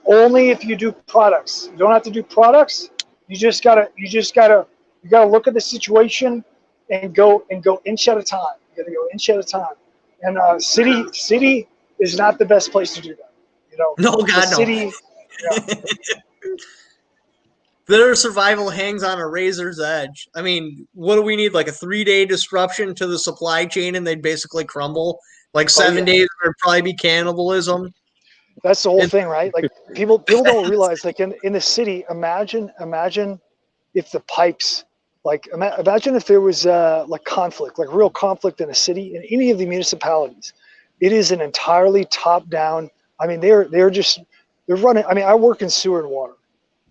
Only if you do products. You don't have to do products. You gotta look at the situation and go inch at a time. You gotta go inch at a time. And city is not the best place to do that. No, God, no. City, yeah. Their survival hangs on a razor's edge. I mean, what do we need? Like a 3-day disruption to the supply chain, and they'd basically crumble. Like 7 days, there'd probably be cannibalism. That's the whole thing, right? Like people don't realize, like in the city, imagine if the pipes, like imagine if there was like conflict, like real conflict in a city in any of the municipalities. It is an entirely top down. I mean, they're running. I mean, I work in sewer and water.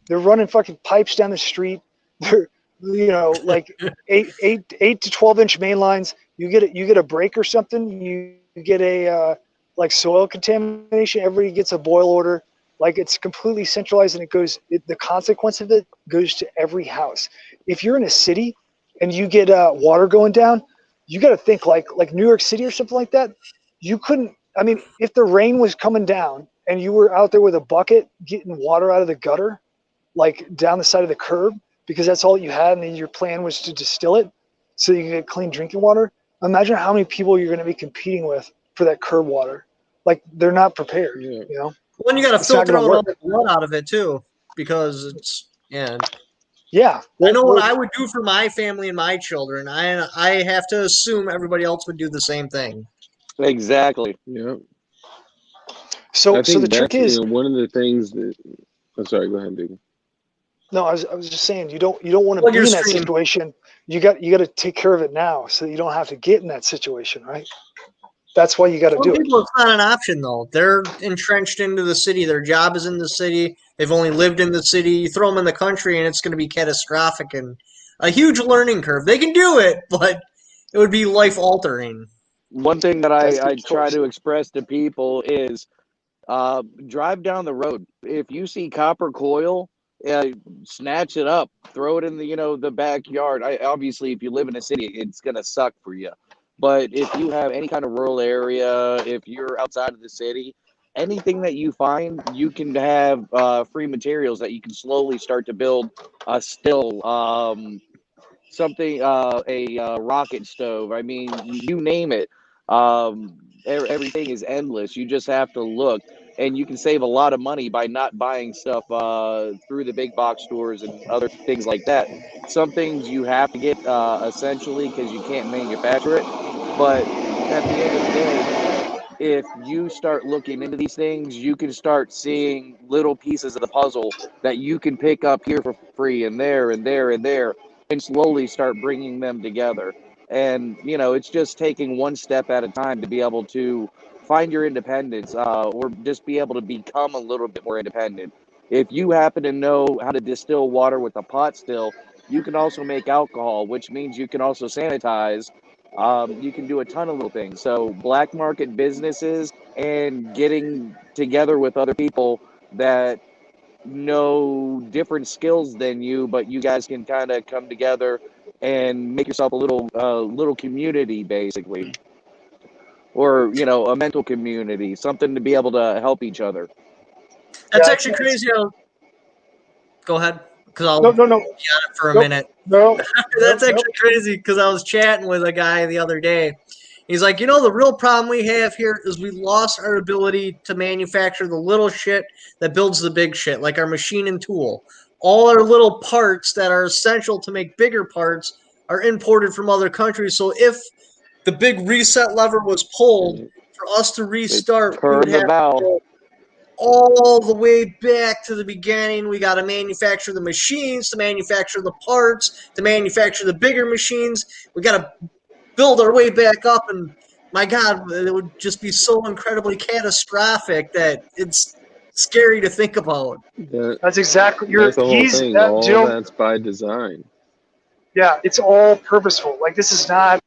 They're running fucking pipes down the street. They're, like 8 to 12-inch main lines. You get a break or something. You get a like soil contamination. Everybody gets a boil order. Like it's completely centralized, and the consequence of it goes to every house. If you're in a city and you get water going down, you got to think like New York City or something like that. You couldn't. I mean, if the rain was coming down and you were out there with a bucket getting water out of the gutter, like down the side of the curb, because that's all you had, and then your plan was to distill it so you can get clean drinking water. Imagine how many people you're going to be competing with for that curb water. Like they're not prepared, Well, and you got to filter out all the blood out of it too, because it's Yeah. I know what I would do for my family and my children. I have to assume everybody else would do the same thing. Exactly. Yeah. So the trick is one of the things that. I'm sorry. Go ahead, Biggie. No, I was just saying you don't want to be in that situation. You got to take care of it now, so you don't have to get in that situation, right? That's why you got to do it. It's not an option though. They're entrenched into the city. Their job is in the city. They've only lived in the city. You throw them in the country, and it's going to be catastrophic and a huge learning curve. They can do it, but it would be life altering. One thing that I try to express to people is drive down the road. If you see copper coil, snatch it up, throw it in the backyard. Obviously, if you live in a city, it's gonna suck for you. But if you have any kind of rural area, if you're outside of the city, anything that you find, you can have free materials that you can slowly start to build a still, something, a rocket stove. I mean, you name it. Everything is endless. You just have to look, and you can save a lot of money by not buying stuff through the big box stores and other things like that. Some things you have to get essentially because you can't manufacture it. But at the end of the day, if you start looking into these things, you can start seeing little pieces of the puzzle that you can pick up here for free and there and there and there, and slowly start bringing them together. And, it's just taking one step at a time to be able to find your independence or just be able to become a little bit more independent. If you happen to know how to distill water with a pot still, you can also make alcohol, which means you can also sanitize. You can do a ton of little things. So black market businesses and getting together with other people that know different skills than you, but you guys can kind of come together and make yourself a little community, basically, or a mental community, something to be able to help each other. That's actually crazy. Go ahead, because I'll no. be on it for a minute. No, That's actually crazy because I was chatting with a guy the other day. He's like, the real problem we have here is we lost our ability to manufacture the little shit that builds the big shit, like our machine and tool. All our little parts that are essential to make bigger parts are imported from other countries. So if the big reset lever was pulled for us to restart, we would have to go all the way back to the beginning. We got to manufacture the machines, to manufacture the parts, to manufacture the bigger machines. We got to build our way back up, and my God, it would just be so incredibly catastrophic that it's scary to think about. That's exactly that's the whole thing. All that's by design. Yeah, it's all purposeful. Like this is not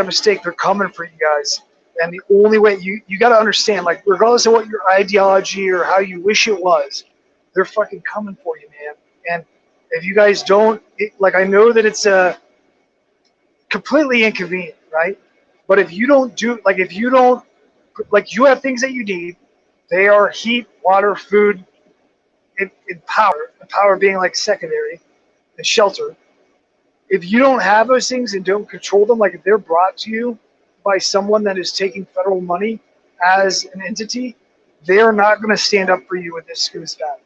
a mistake. They're coming for you guys. And the only way you got to understand, like, regardless of what your ideology or how you wish it was, they're fucking coming for you, man. And if you guys don't, I know that it's completely inconvenient, right? But if you don't you have things that you need. They are heat, water, food, and power. The power being like secondary, and shelter. If you don't have those things and don't control them, like if they're brought to you by someone that is taking federal money as an entity, they are not going to stand up for you when this goes bad.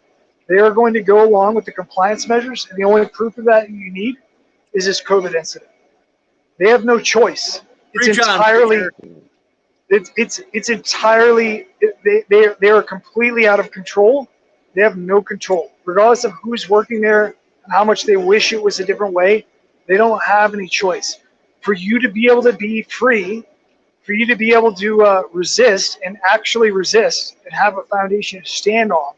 They are going to go along with the compliance measures, and the only proof of that you need is this COVID incident. They have no choice. It's entirely. It's entirely. They are completely out of control. They have no control, regardless of who's working there and how much they wish it was a different way. They don't have any choice. For you to be able to be free, for you to be able to resist and actually resist and have a foundation to stand on,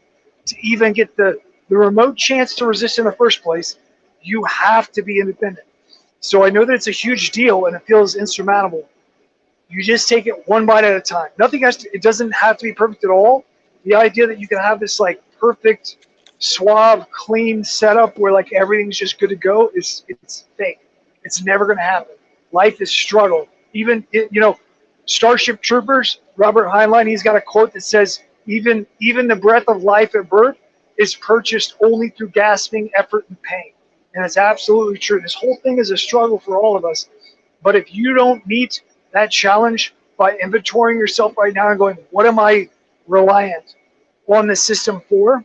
to even get the remote chance to resist in the first place, you have to be independent. So I know that it's a huge deal and it feels insurmountable. You just take it one bite at a time. It doesn't have to be perfect at all. The idea that you can have this like perfect, suave, clean setup where like everything's just good to go it's fake. It's never going to happen. Life is struggle. Even Starship Troopers, Robert Heinlein, he's got a quote that says, even the breath of life at birth is purchased only through gasping, effort, and pain. And it's absolutely true. This whole thing is a struggle for all of us. But if you don't meet that challenge by inventorying yourself right now and going, what am I reliant on the system for?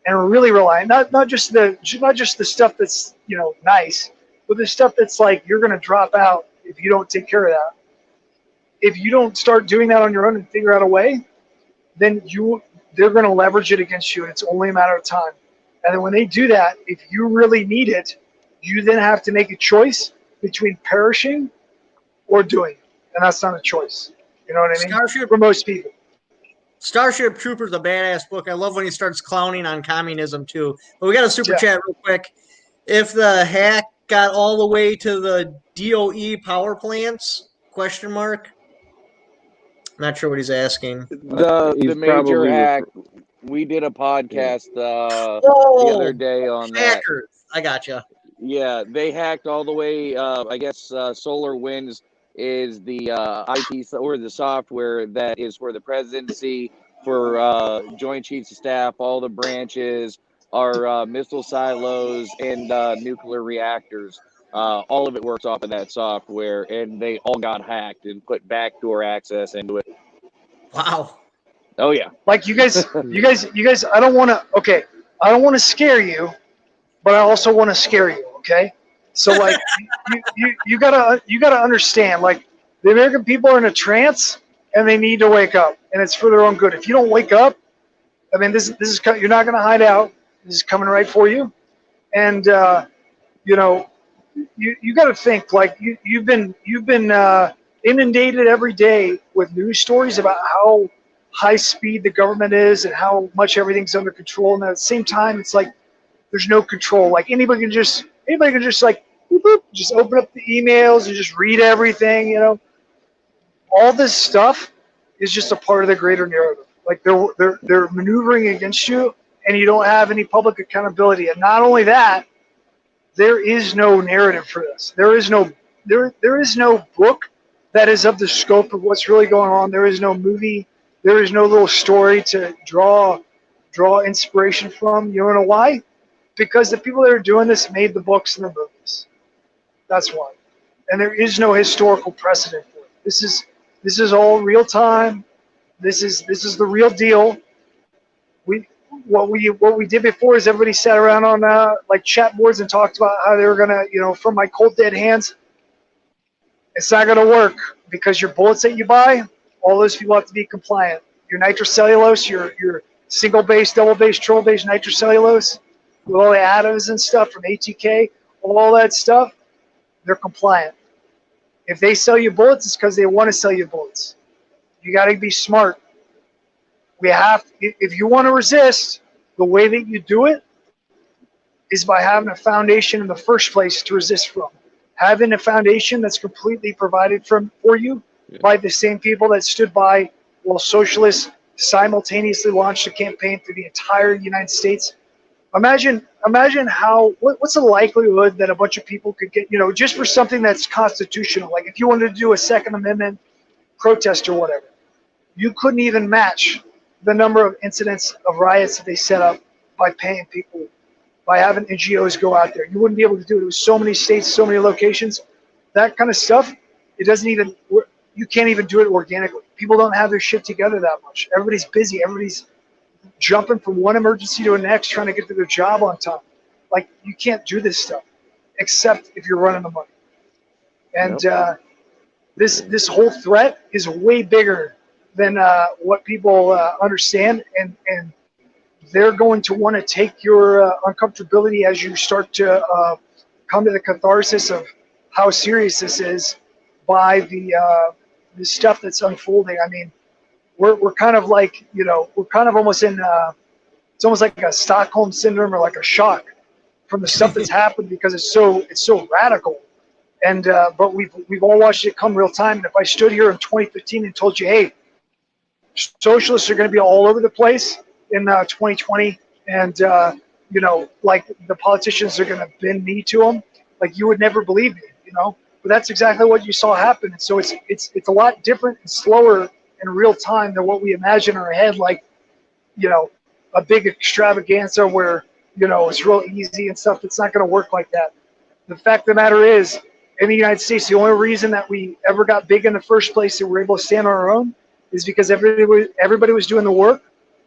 And really reliant, not just the stuff that's nice, but the stuff that's like you're going to drop out if you don't take care of that. If you don't start doing that on your own and figure out a way, then they're going to leverage it against you, and it's only a matter of time. And then when they do that, if you really need it, you then have to make a choice between perishing or doing it, and that's not a choice. You know what I mean? Starship, for most people. Starship Troopers is a badass book. I love when he starts clowning on communism too. But we got a super chat real quick. If the hack got all the way to the DOE power plants? Question mark. I'm not sure what he's asking. The major hack. We did a podcast the other day on hackers. That. I gotcha. Yeah, they hacked all the way. I guess SolarWinds is the IT or the software that is for the presidency, for Joint Chiefs of Staff, all the branches, our missile silos, and nuclear reactors. All of it works off of that software, and they all got hacked and put backdoor access into it. Wow. Oh yeah. Like you guys. I don't want to scare you, but I also want to scare you. Okay. So like you gotta understand, like the American people are in a trance and they need to wake up, and it's for their own good. If you don't wake up, I mean, this is you're not gonna hide out. This is coming right for you, and you got to think like you've been inundated every day with news stories about how high speed the government is and how much everything's under control, and at the same time it's like there's no control. Like anybody can just like boop, boop, just open up the emails and just read everything. All this stuff is just a part of the greater narrative. Like they're maneuvering against you, and you don't have any public accountability. And not only that, there is no narrative for this. There is no book that is of the scope of what's really going on. There is no movie. There is no little story to draw inspiration from. You know why? Because the people that are doing this made the books and the movies. That's why. And there is no historical precedent for it. This is all real time. This is the real deal. What we did before is everybody sat around on like chat boards and talked about how they were gonna, from my cold dead hands. It's not gonna work because your bullets that you buy, all those people have to be compliant. Your nitrocellulose, your single base, double base, triple base nitrocellulose, with all the additives and stuff from ATK, all that stuff, they're compliant. If they sell you bullets, it's because they want to sell you bullets. You got to be smart. If you want to resist, the way that you do it is by having a foundation in the first place to resist from. Having a foundation that's completely provided for you by the same people that stood by while socialists simultaneously launched a campaign through the entire United States. Imagine what's the likelihood that a bunch of people could get, just for something that's constitutional, like if you wanted to do a Second Amendment protest or whatever, you couldn't even match the number of incidents of riots that they set up by paying people, by having NGOs go out there. You wouldn't be able to do it. It was so many states, so many locations, that kind of stuff. You can't even do it organically. People don't have their shit together that much. Everybody's busy. Everybody's jumping from one emergency to the next, trying to get to their job on time. Like, you can't do this stuff except if you're running the money. And this whole threat is way bigger than what people understand, and they're going to want to take your uncomfortability as you start to come to the catharsis of how serious this is by the stuff that's unfolding. I mean, we're kind of like, we're kind of almost in, it's almost like a Stockholm syndrome or like a shock from the stuff that's happened because it's so radical. And but we've all watched it come real time. And if I stood here in 2015 and told you, hey, socialists are going to be all over the place in 2020, and like the politicians are going to bend knee to them, like you would never believe me, But that's exactly what you saw happen. And so it's a lot different and slower in real time than what we imagine in our head, like a big extravaganza where it's real easy and stuff. It's not going to work like that. The fact of the matter is, in the United States, the only reason that we ever got big in the first place and were able to stand on our own is because everybody was doing the work.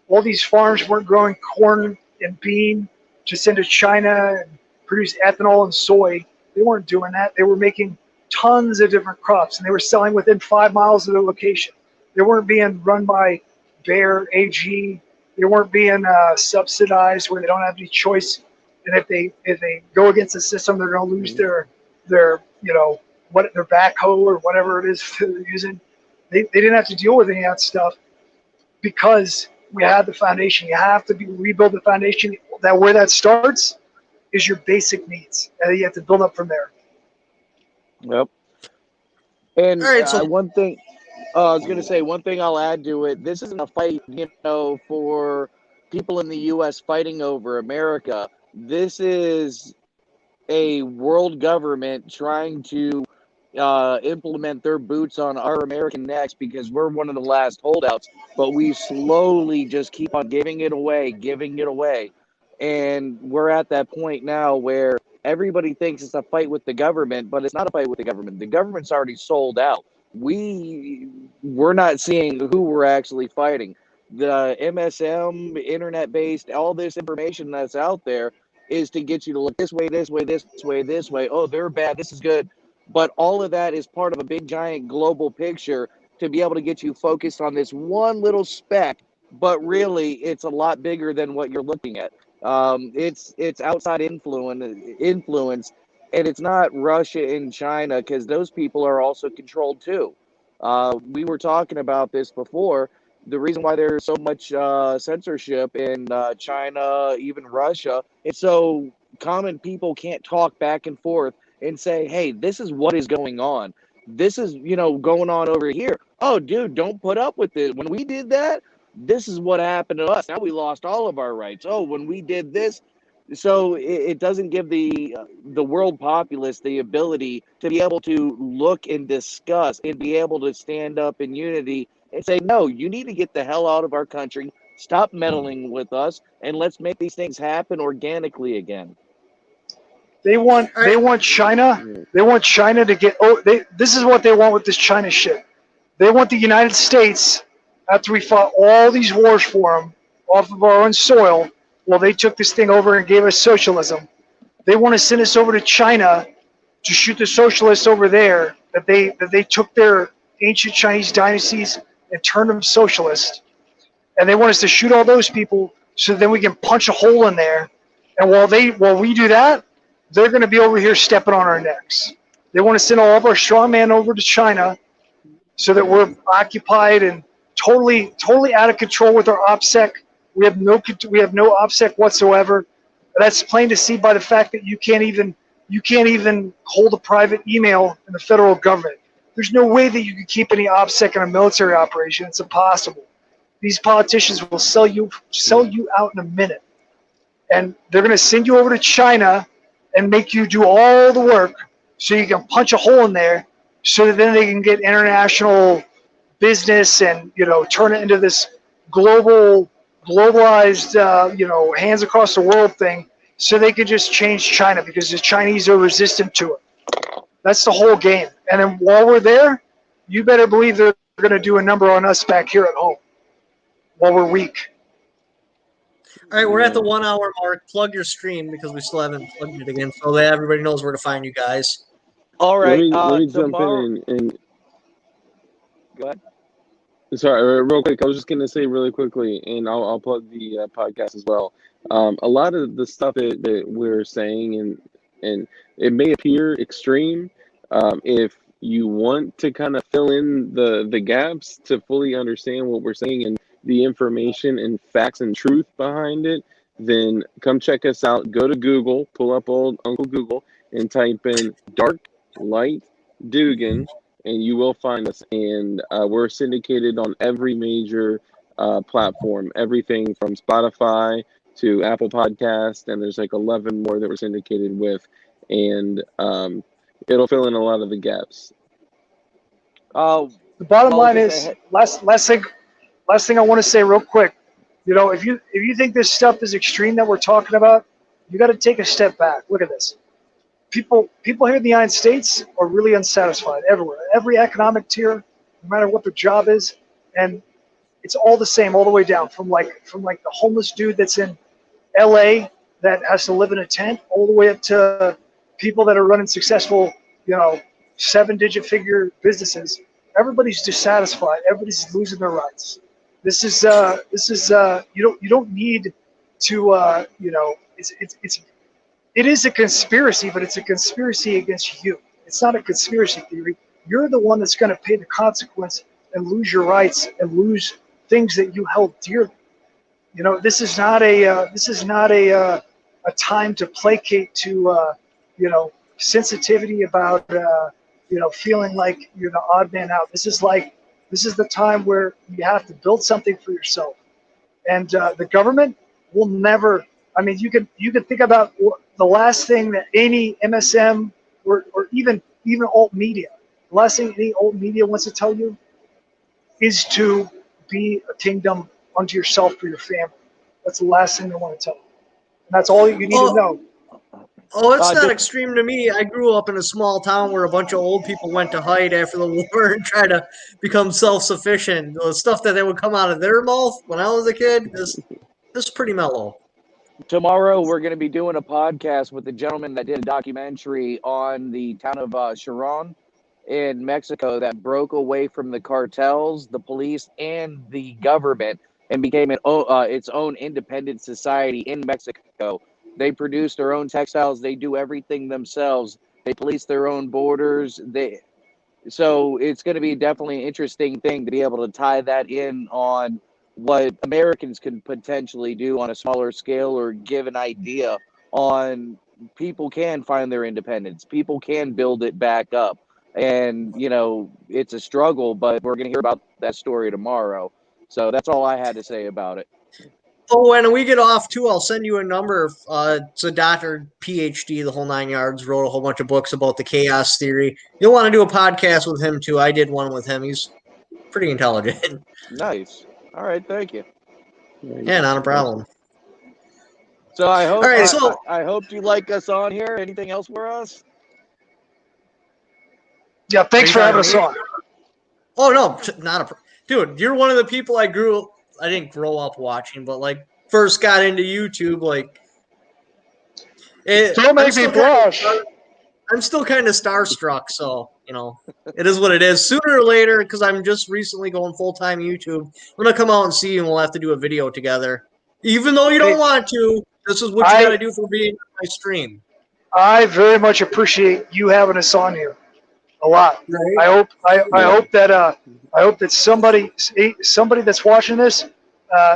All these farms weren't growing corn and bean to send to China and produce ethanol and soy. They weren't doing that. They were making tons of different crops, and they were selling within 5 miles of their location. They weren't being run by Bayer, AG. They weren't being subsidized where they don't have any choice. And if they go against the system, they're going to lose their their backhoe or whatever it is they're using. They didn't have to deal with any of that stuff because we had the foundation. You have to rebuild the foundation. Where that starts is your basic needs, and you have to build up from there. Yep. And All right, so one thing I was going to say, one thing I'll add to it. This isn't a fight, for people in the U.S. fighting over America. This is a world government trying to implement their boots on our American necks because we're one of the last holdouts, but we slowly just keep on giving it away. And we're at that point now where everybody thinks it's a fight with the government, but it's not a fight with the government. The government's already sold out. We're not seeing who we're actually fighting. The MSM, internet-based, all this information that's out there is to get you to look this way, this way, this way, this way. Oh, they're bad. This is good. But all of that is part of a big, giant global picture to be able to get you focused on this one little speck. But really, it's a lot bigger than what you're looking at. It's outside influence, and it's not Russia and China because those people are also controlled too. We were talking about this before. The reason why there's so much censorship in China, even Russia, it's so common people can't talk back and forth and say, hey, this is what is going on. This is, going on over here. Oh, dude, don't put up with it. When we did that, this is what happened to us. Now we lost all of our rights. Oh, when we did this. So it doesn't give the world populace the ability to be able to look and discuss and be able to stand up in unity and say, no, you need to get the hell out of our country, stop meddling with us, and let's make these things happen organically again. They want China. They want China to get. This is what they want with this China shit. They want the United States, after we fought all these wars for them off of our own soil. Well, they took this thing over and gave us socialism. They want to send us over to China to shoot the socialists over there. That they took their ancient Chinese dynasties and turned them socialist, and they want us to shoot all those people so then we can punch a hole in there. And while we do that, they're going to be over here stepping on our necks. They want to send all of our strongmen over to China so that we're occupied and totally out of control with our OPSEC. We have no OPSEC whatsoever. That's plain to see by the fact that you can't even hold a private email in the federal government. There's no way that you can keep any OPSEC in a military operation. It's impossible. These politicians will sell you out in a minute, and they're going to send you over to China and make you do all the work so you can punch a hole in there, so that then they can get international business and turn it into this globalized hands across the world thing, so they can just change China because the Chinese are resistant to it. That's the whole game. And then while we're there, you better believe they're going to do a number on us back here at home while we're weak. All right, we're at the 1 hour mark. Plug your stream because we still haven't plugged it again, so that everybody knows where to find you guys. All right. Let me jump in and go ahead. Sorry, real quick. I was just going to say really quickly, and I'll plug the podcast as well. A lot of the stuff that we're saying, and it may appear extreme. If you want to kind of fill in the gaps to fully understand what we're saying and the information and facts and truth behind it, then come check us out. Go to Google, pull up old Uncle Google, and type in Dark Light Dugan, and you will find us. And we're syndicated on every major platform, everything from Spotify to Apple Podcast, and there's like 11 more that we're syndicated with, and it'll fill in a lot of the gaps. The bottom line is, last thing I want to say real quick, if you think this stuff is extreme that we're talking about, you got to take a step back. Look at this. People here in the United States are really unsatisfied everywhere. Every economic tier, no matter what their job is, and it's all the same all the way down from like the homeless dude that's in LA that has to live in a tent, all the way up to people that are running successful, 7-digit figure businesses. Everybody's dissatisfied. Everybody's losing their rights. This is you don't need to it is a conspiracy, but it's a conspiracy against you. It's not a conspiracy theory. You're the one that's going to pay the consequence and lose your rights and lose things that you held dearly. This is not a time to placate to sensitivity about feeling like you're the odd man out. This is the time where you have to build something for yourself, and the government will never. I mean, you can think about the last thing that any MSM or even alt media, the last thing any alt media wants to tell you is to be a kingdom unto yourself for your family. That's the last thing they want to tell you. And that's all you need to know. Oh, it's not extreme to me. I grew up in a small town where a bunch of old people went to hide after the war and try to become self-sufficient. The stuff that would come out of their mouth when I was a kid is pretty mellow. Tomorrow, we're going to be doing a podcast with the gentleman that did a documentary on the town of Chiron in Mexico that broke away from the cartels, the police, and the government and became its own independent society in Mexico. They produce their own textiles. They do everything themselves. They police their own borders. So it's going to be definitely an interesting thing to be able to tie that in on what Americans can potentially do on a smaller scale, or give an idea on people can find their independence. People can build it back up. And, it's a struggle, but we're going to hear about that story tomorrow. So that's all I had to say about it. Oh, and when we get off too, I'll send you a number. It's a doctor, PhD, the whole 9 yards, wrote a whole bunch of books about the chaos theory. You'll want to do a podcast with him too. I did one with him. He's pretty intelligent. Nice. All right, thank you. Yeah, not a problem. So I hope All right, I hope you like us on here. Anything else for us? Yeah, thanks for having us on. Oh no, not a dude. You're one of the people I didn't grow up watching, but like first got into YouTube. Like, don't make me blush. I'm still kind of starstruck, so you know it is what it is. Sooner or later, because I'm just recently going full time YouTube, I'm gonna come out and see you, and we'll have to do a video together. Even though you don't want to, this is what you got to do for being on my stream. I very much appreciate you having us on here. A lot. Right. I hope that somebody that's watching this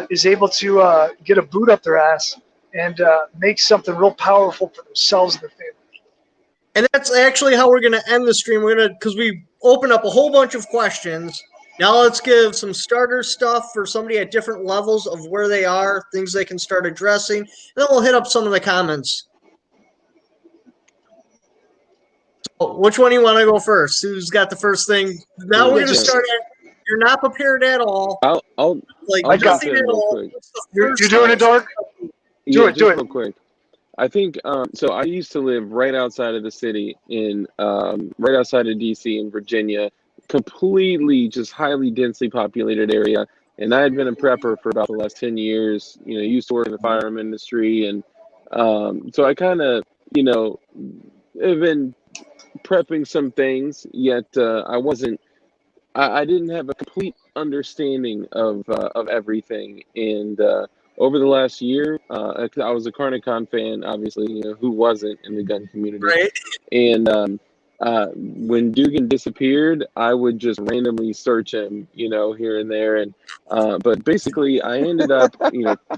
is able to get a boot up their ass and make something real powerful for themselves and their family. And that's actually how we're going to end the stream. Because we opened up a whole bunch of questions. Now let's give some starter stuff for somebody at different levels of where they are, things they can start addressing. And then we'll hit up some of the comments. Which one do you want to go first? Who's got the first thing? Now we're going to start at, you're not prepared at all. I'll jump in real quick. You're doing it, Dark? Do it. Real quick. I think, so I used to live right outside of the city right outside of DC in Virginia, completely just highly densely populated area. And I had been a prepper for about the last 10 years, used to work in the firearm industry. And so I kind of, have been prepping some things, yet I didn't have a complete understanding of everything. And over the last year, I was a Carnicon fan, obviously, who wasn't in the gun community. Right. And when Dugan disappeared, I would just randomly search him, here and there. And but basically, I ended up,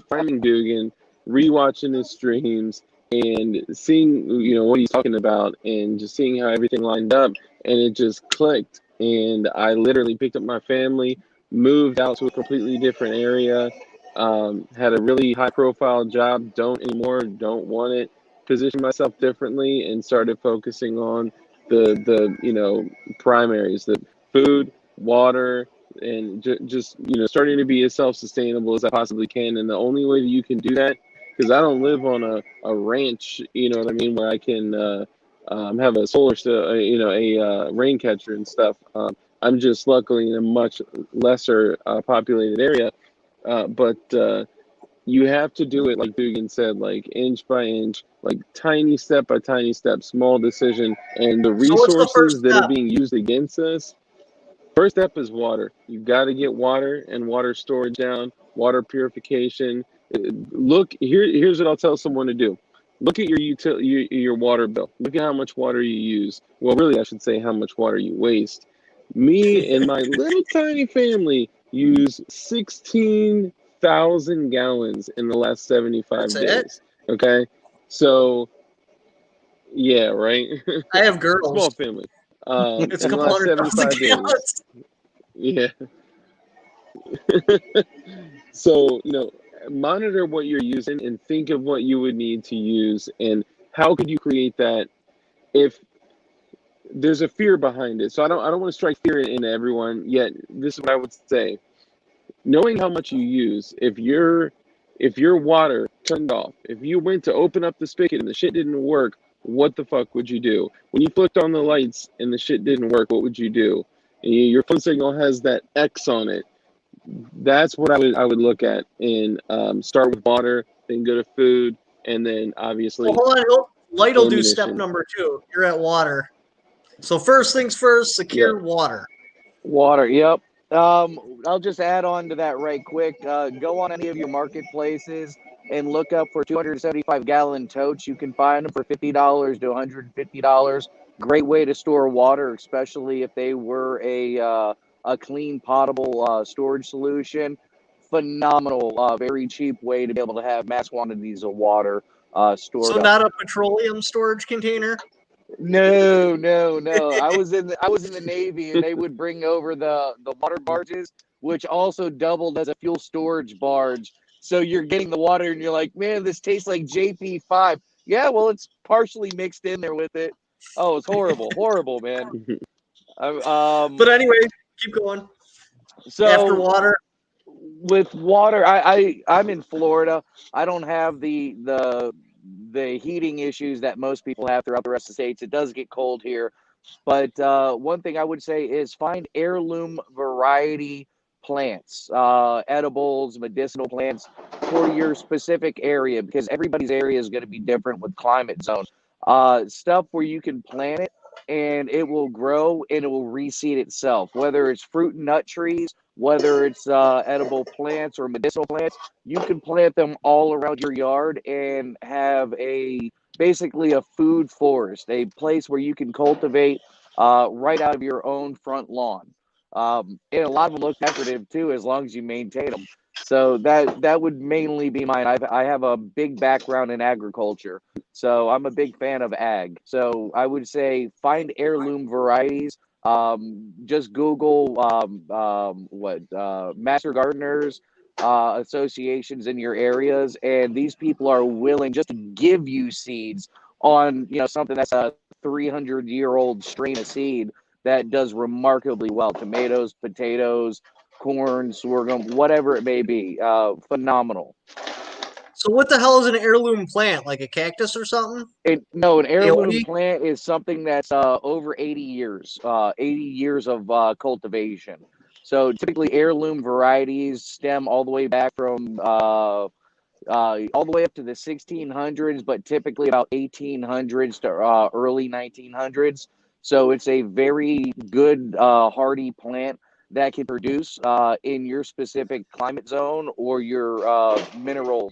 finding Dugan, rewatching his streams, and seeing, what he's talking about, and just seeing how everything lined up, and it just clicked. And I literally picked up my family, moved out to a completely different area, had a really high-profile job, don't want it, positioned myself differently, and started focusing on the primaries, the food, water, and just starting to be as self-sustainable as I possibly can. And the only way that you can do that, because I don't live on a ranch, where I can have a solar, a rain catcher and stuff. I'm just luckily in a much lesser populated area, but you have to do it, like Dugan said, like inch by inch, like tiny step by tiny step, small decision. And the resources that are being used against us, first step is water. You've got to get water and water storage down, water purification. Look, here's what I'll tell someone to do. Look at your water bill. Look at how much water you use. Well, really, I should say how much water you waste. Me and my little tiny family use 16,000 gallons in the last 75 days. Okay, so yeah, right. I have girls. Small family. It's a couple 100,000 gallons. Yeah. So monitor what you're using and think of what you would need to use, and how could you create that if there's a fear behind it. So I don't want to strike fear into everyone, yet this is what I would say. Knowing how much you use, if your water turned off, if you went to open up the spigot and the shit didn't work, what the fuck would you do? When you flicked on the lights and the shit didn't work, what would you do? And your phone signal has that X on it. That's what I would look at, and start with water, then go to food, and then obviously. Well, hold on, Light will do step number 2. You're at water. So first things first, secure water. Water, yep. I'll just add on to that right quick. Go on any of your marketplaces and look up for 275-gallon totes. You can find them for $50 to $150. Great way to store water, especially if they were a clean, potable storage solution. Phenomenal, very cheap way to be able to have mass quantities of water stored. So not a petroleum storage container? No. I was in the Navy, and they would bring over the water barges which also doubled as a fuel storage barge. So you're getting the water and you're like, man, this tastes like JP5. Yeah, well, it's partially mixed in there with it. Oh, it's horrible, horrible, man. But anyway, keep going. So After water, with water, I'm in Florida. I don't have the heating issues that most people have throughout the rest of the states. It does get cold here, but one thing I would say is find heirloom variety plants, edibles, medicinal plants for your specific area, because everybody's area is going to be different with climate zone. Stuff where you can plant it and it will grow and it will reseed itself, whether it's fruit and nut trees, whether it's edible plants or medicinal plants. You can plant them all around your yard and have basically a food forest, a place where you can cultivate right out of your own front lawn. And a lot of them look decorative too, as long as you maintain them. So that would mainly be mine. I have a big background in agriculture, so I'm a big fan of ag. So I would say find heirloom varieties. Just Google master gardeners associations in your areas, and these people are willing just to give you seeds on something that's a 300-year-old strain of seed that does remarkably well. Tomatoes, potatoes, corn, sorghum, whatever it may be. Phenomenal. so what the hell is an heirloom plant? Like a cactus or something? No, an heirloom Peyote? plant is something that's over 80 years, 80 years of cultivation. So typically heirloom varieties stem all the way back from all the way up to the 1600s, but typically about 1800s to early 1900s. So it's a very good hardy plant that can produce in your specific climate zone or your mineral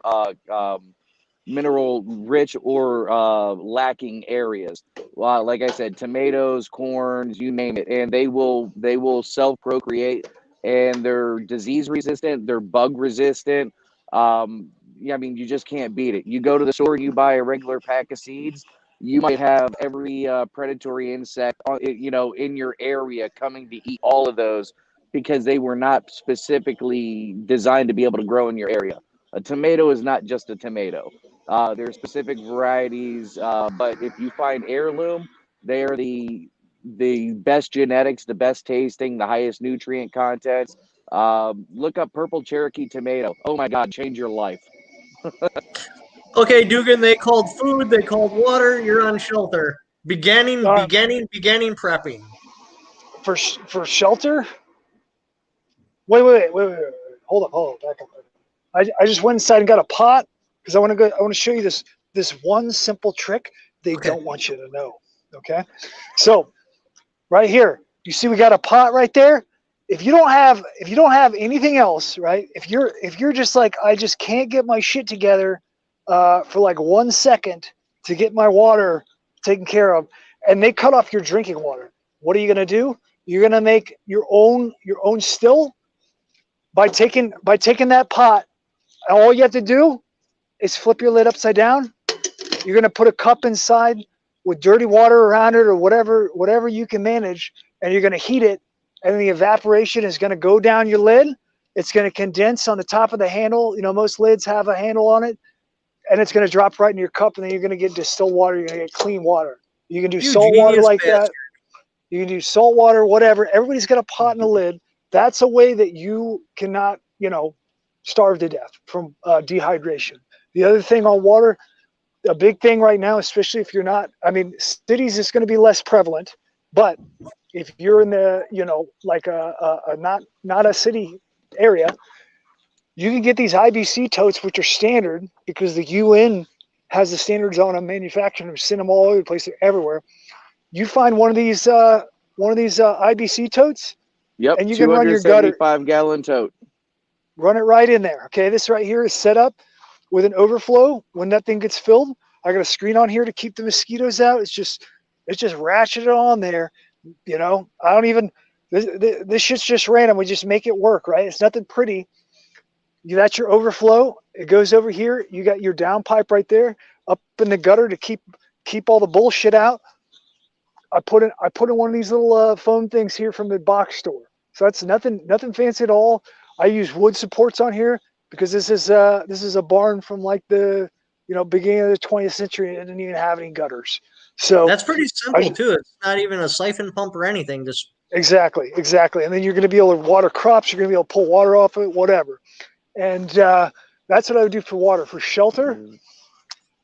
rich or lacking areas. Like I said, tomatoes, corns, you name it, and they will self procreate, and they're disease resistant, they're bug resistant. Yeah, I mean, you just can't beat it. You go to the store and you buy a regular pack of seeds, you might have every predatory insect in your area coming to eat all of those, because they were not specifically designed to be able to grow in your area. A tomato is not just a tomato. There are specific varieties, but if you find heirloom, they are the best genetics, the best tasting, the highest nutrient contents. Look up purple Cherokee tomato. Oh my God, change your life. Okay, Dugan, they called food, they called water, you're on shelter. Beginning prepping. For shelter. Wait. Hold up, back up. I just went inside and got a pot because I want to show you this one simple trick they don't want you to know. Okay, so right here, you see we got a pot right there. If you don't have anything else, right? If you're just like, I just can't get my shit together for like 1 second to get my water taken care of, and they cut off your drinking water, what are you gonna do? You're gonna make your own still by taking that pot. All you have to do is flip your lid upside down. You're gonna put a cup inside with dirty water around it or whatever you can manage, and you're gonna heat it, and the evaporation is gonna go down your lid. It's gonna condense on the top of the handle. Most lids have a handle on it, and it's gonna drop right in your cup, and then you're gonna get distilled water. You're gonna get clean water. You can do salt water like that. You can do salt water, whatever. Everybody's got a pot and a lid. That's a way that you cannot, starve to death from dehydration. The other thing on water, a big thing right now, especially if you're not, cities is going to be less prevalent, but if you're in the, like not a city area, you can get these IBC totes, which are standard because the UN has the standards on them, manufacturing them, send them all over the place, they're everywhere. You find one of these IBC totes, yep, and you can run your gutter. 275-gallon tote. Run it right in there. Okay, this right here is set up with an overflow. When that thing gets filled, I got a screen on here to keep the mosquitoes out. It's just ratcheted on there. I don't even. This shit's just random. We just make it work, right? It's nothing pretty. That's your overflow. It goes over here. You got your down pipe right there, up in the gutter to keep all the bullshit out. I put in one of these little foam things here from the box store. So that's nothing fancy at all. I use wood supports on here because this is a barn from like the beginning of the 20th century. It didn't even have any gutters. So That's pretty simple too. It's not even a siphon pump or anything. Just exactly. And then you're going to be able to water crops. You're going to be able to pull water off of it, whatever. And that's what I would do for water. For shelter,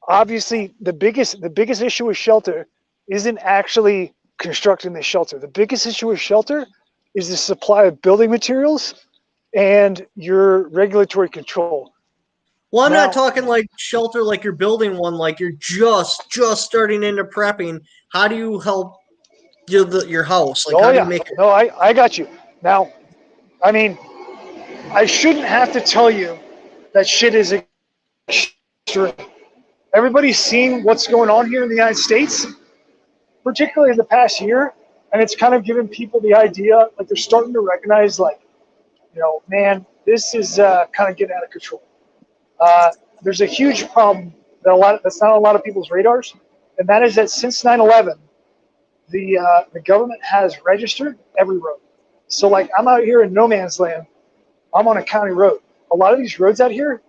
obviously the biggest issue with shelter isn't actually constructing the shelter. The biggest issue with shelter is the supply of building materials and your regulatory control. well, I'm not talking like shelter, like you're building one, like you're just starting into prepping. How do you help your house? Like, how do you make it? No, I got you. Now, I mean, I shouldn't have to tell you that shit is extreme. Everybody's seen what's going on here in the United States, particularly in the past year, and it's kind of given people the idea, like they're starting to recognize, like, man, this is kind of getting out of control. There's a huge problem that's not on a lot of people's radars, and that is that since 9/11, the government has registered every road. So, like, I'm out here in no man's land. I'm on a county road. A lot of these roads out here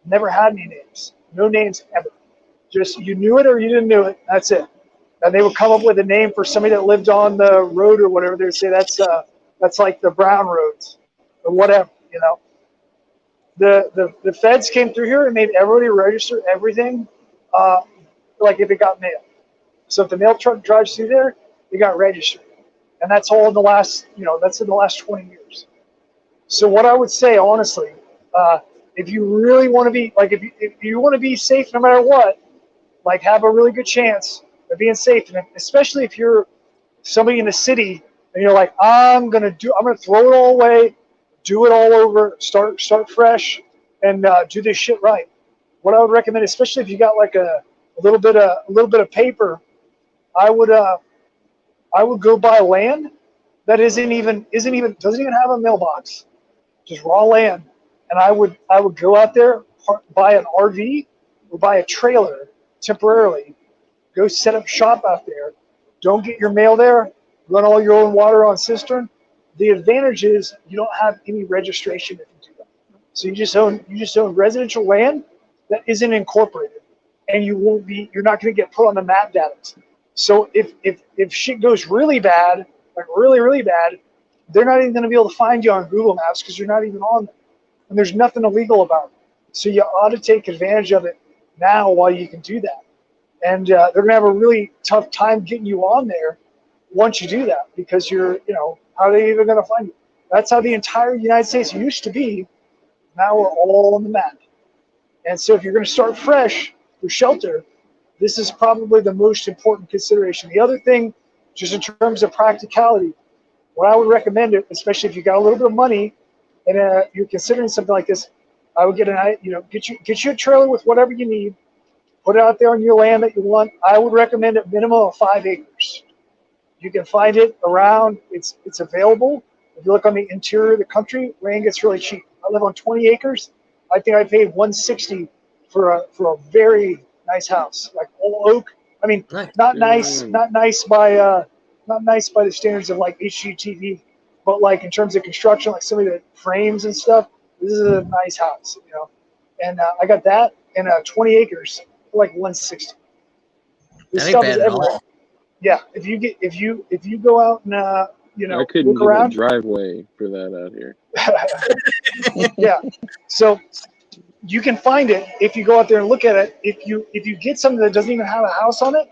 never had any names. No names ever. Just you knew it or you didn't know it. That's it. And they would come up with a name for somebody that lived on the road or whatever. They would say that's like the Brown roads or whatever. The feds came through here and made everybody register everything, like if it got mail. So if the mail truck drives through there, it got registered, and that's all in the last that's in the last 20 years. So what I would say, honestly, if you really want to be if you want to be safe no matter what, like have a really good chance of being safe, and especially if you're somebody in the city and you're like, I'm gonna throw it all away, do it all over, start fresh, and do this shit right. What I would recommend, especially if you got like a little bit of paper, I would go buy land that doesn't even have a mailbox, just raw land, and I would go out there, buy an RV or buy a trailer temporarily, go set up shop out there. Don't get your mail there. Run all your own water on cistern. The advantage is you don't have any registration if you do that. So you just own residential land that isn't incorporated, and you're not going to get put on the map data. So if shit goes really bad, like really, really bad, they're not even going to be able to find you on Google Maps because you're not even on there. And there's nothing illegal about it. So you ought to take advantage of it now while you can do that. And they're going to have a really tough time getting you on there once you do that, because how are they even going to find you? That's how the entire United States used to be. Now we're all on the map. And so if you're going to start fresh with shelter, this is probably the most important consideration. The other thing, just in terms of practicality, what I would recommend, especially if you got a little bit of money and you're considering something like this, I would get you a trailer with whatever you need, put it out there on your land that you want. I would recommend a minimum of 5 acres. You can find it around. It's available. If you look on the interior of the country, land gets really cheap. I live on 20 acres. I think I paid $160 for a very nice house, like all oak. I mean, not nice by the standards of like HGTV, but like in terms of construction, like some of the frames and stuff. This is a nice house, And I got that and 20 acres for like $160. This stuff is everywhere. Yeah, if you go out and I couldn't look around. Get a driveway for that out here. Yeah, so you can find it if you go out there and look at it. If you get something that doesn't even have a house on it,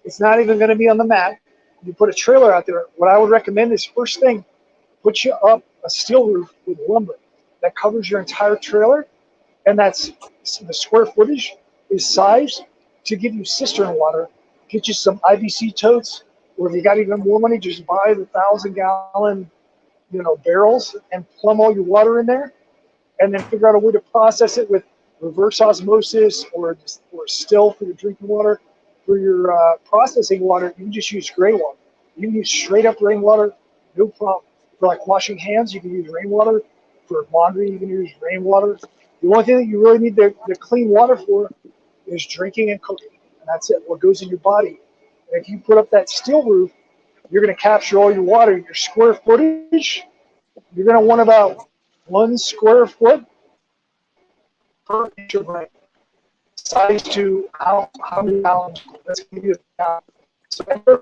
it's not even going to be on the map. You put a trailer out there. What I would recommend is, first thing, put you up a steel roof with lumber that covers your entire trailer, and that's the square footage is sized to give you cistern water. Get you some IBC totes, or if you got even more money, just buy the 1,000-gallon, barrels and plumb all your water in there, and then figure out a way to process it with reverse osmosis or still for your drinking water. For your processing water, you can just use gray water. You can use straight up rainwater, no problem. For like washing hands, you can use rainwater. For laundry, you can use rainwater. The only thing that you really need the clean water for is drinking and cooking. And that's it, what goes in your body. And if you put up that steel roof, you're going to capture all your water. Your square footage you're going to want about 1 square foot per inch of rain. Size to how many gallons. Let's give you a gallon. So every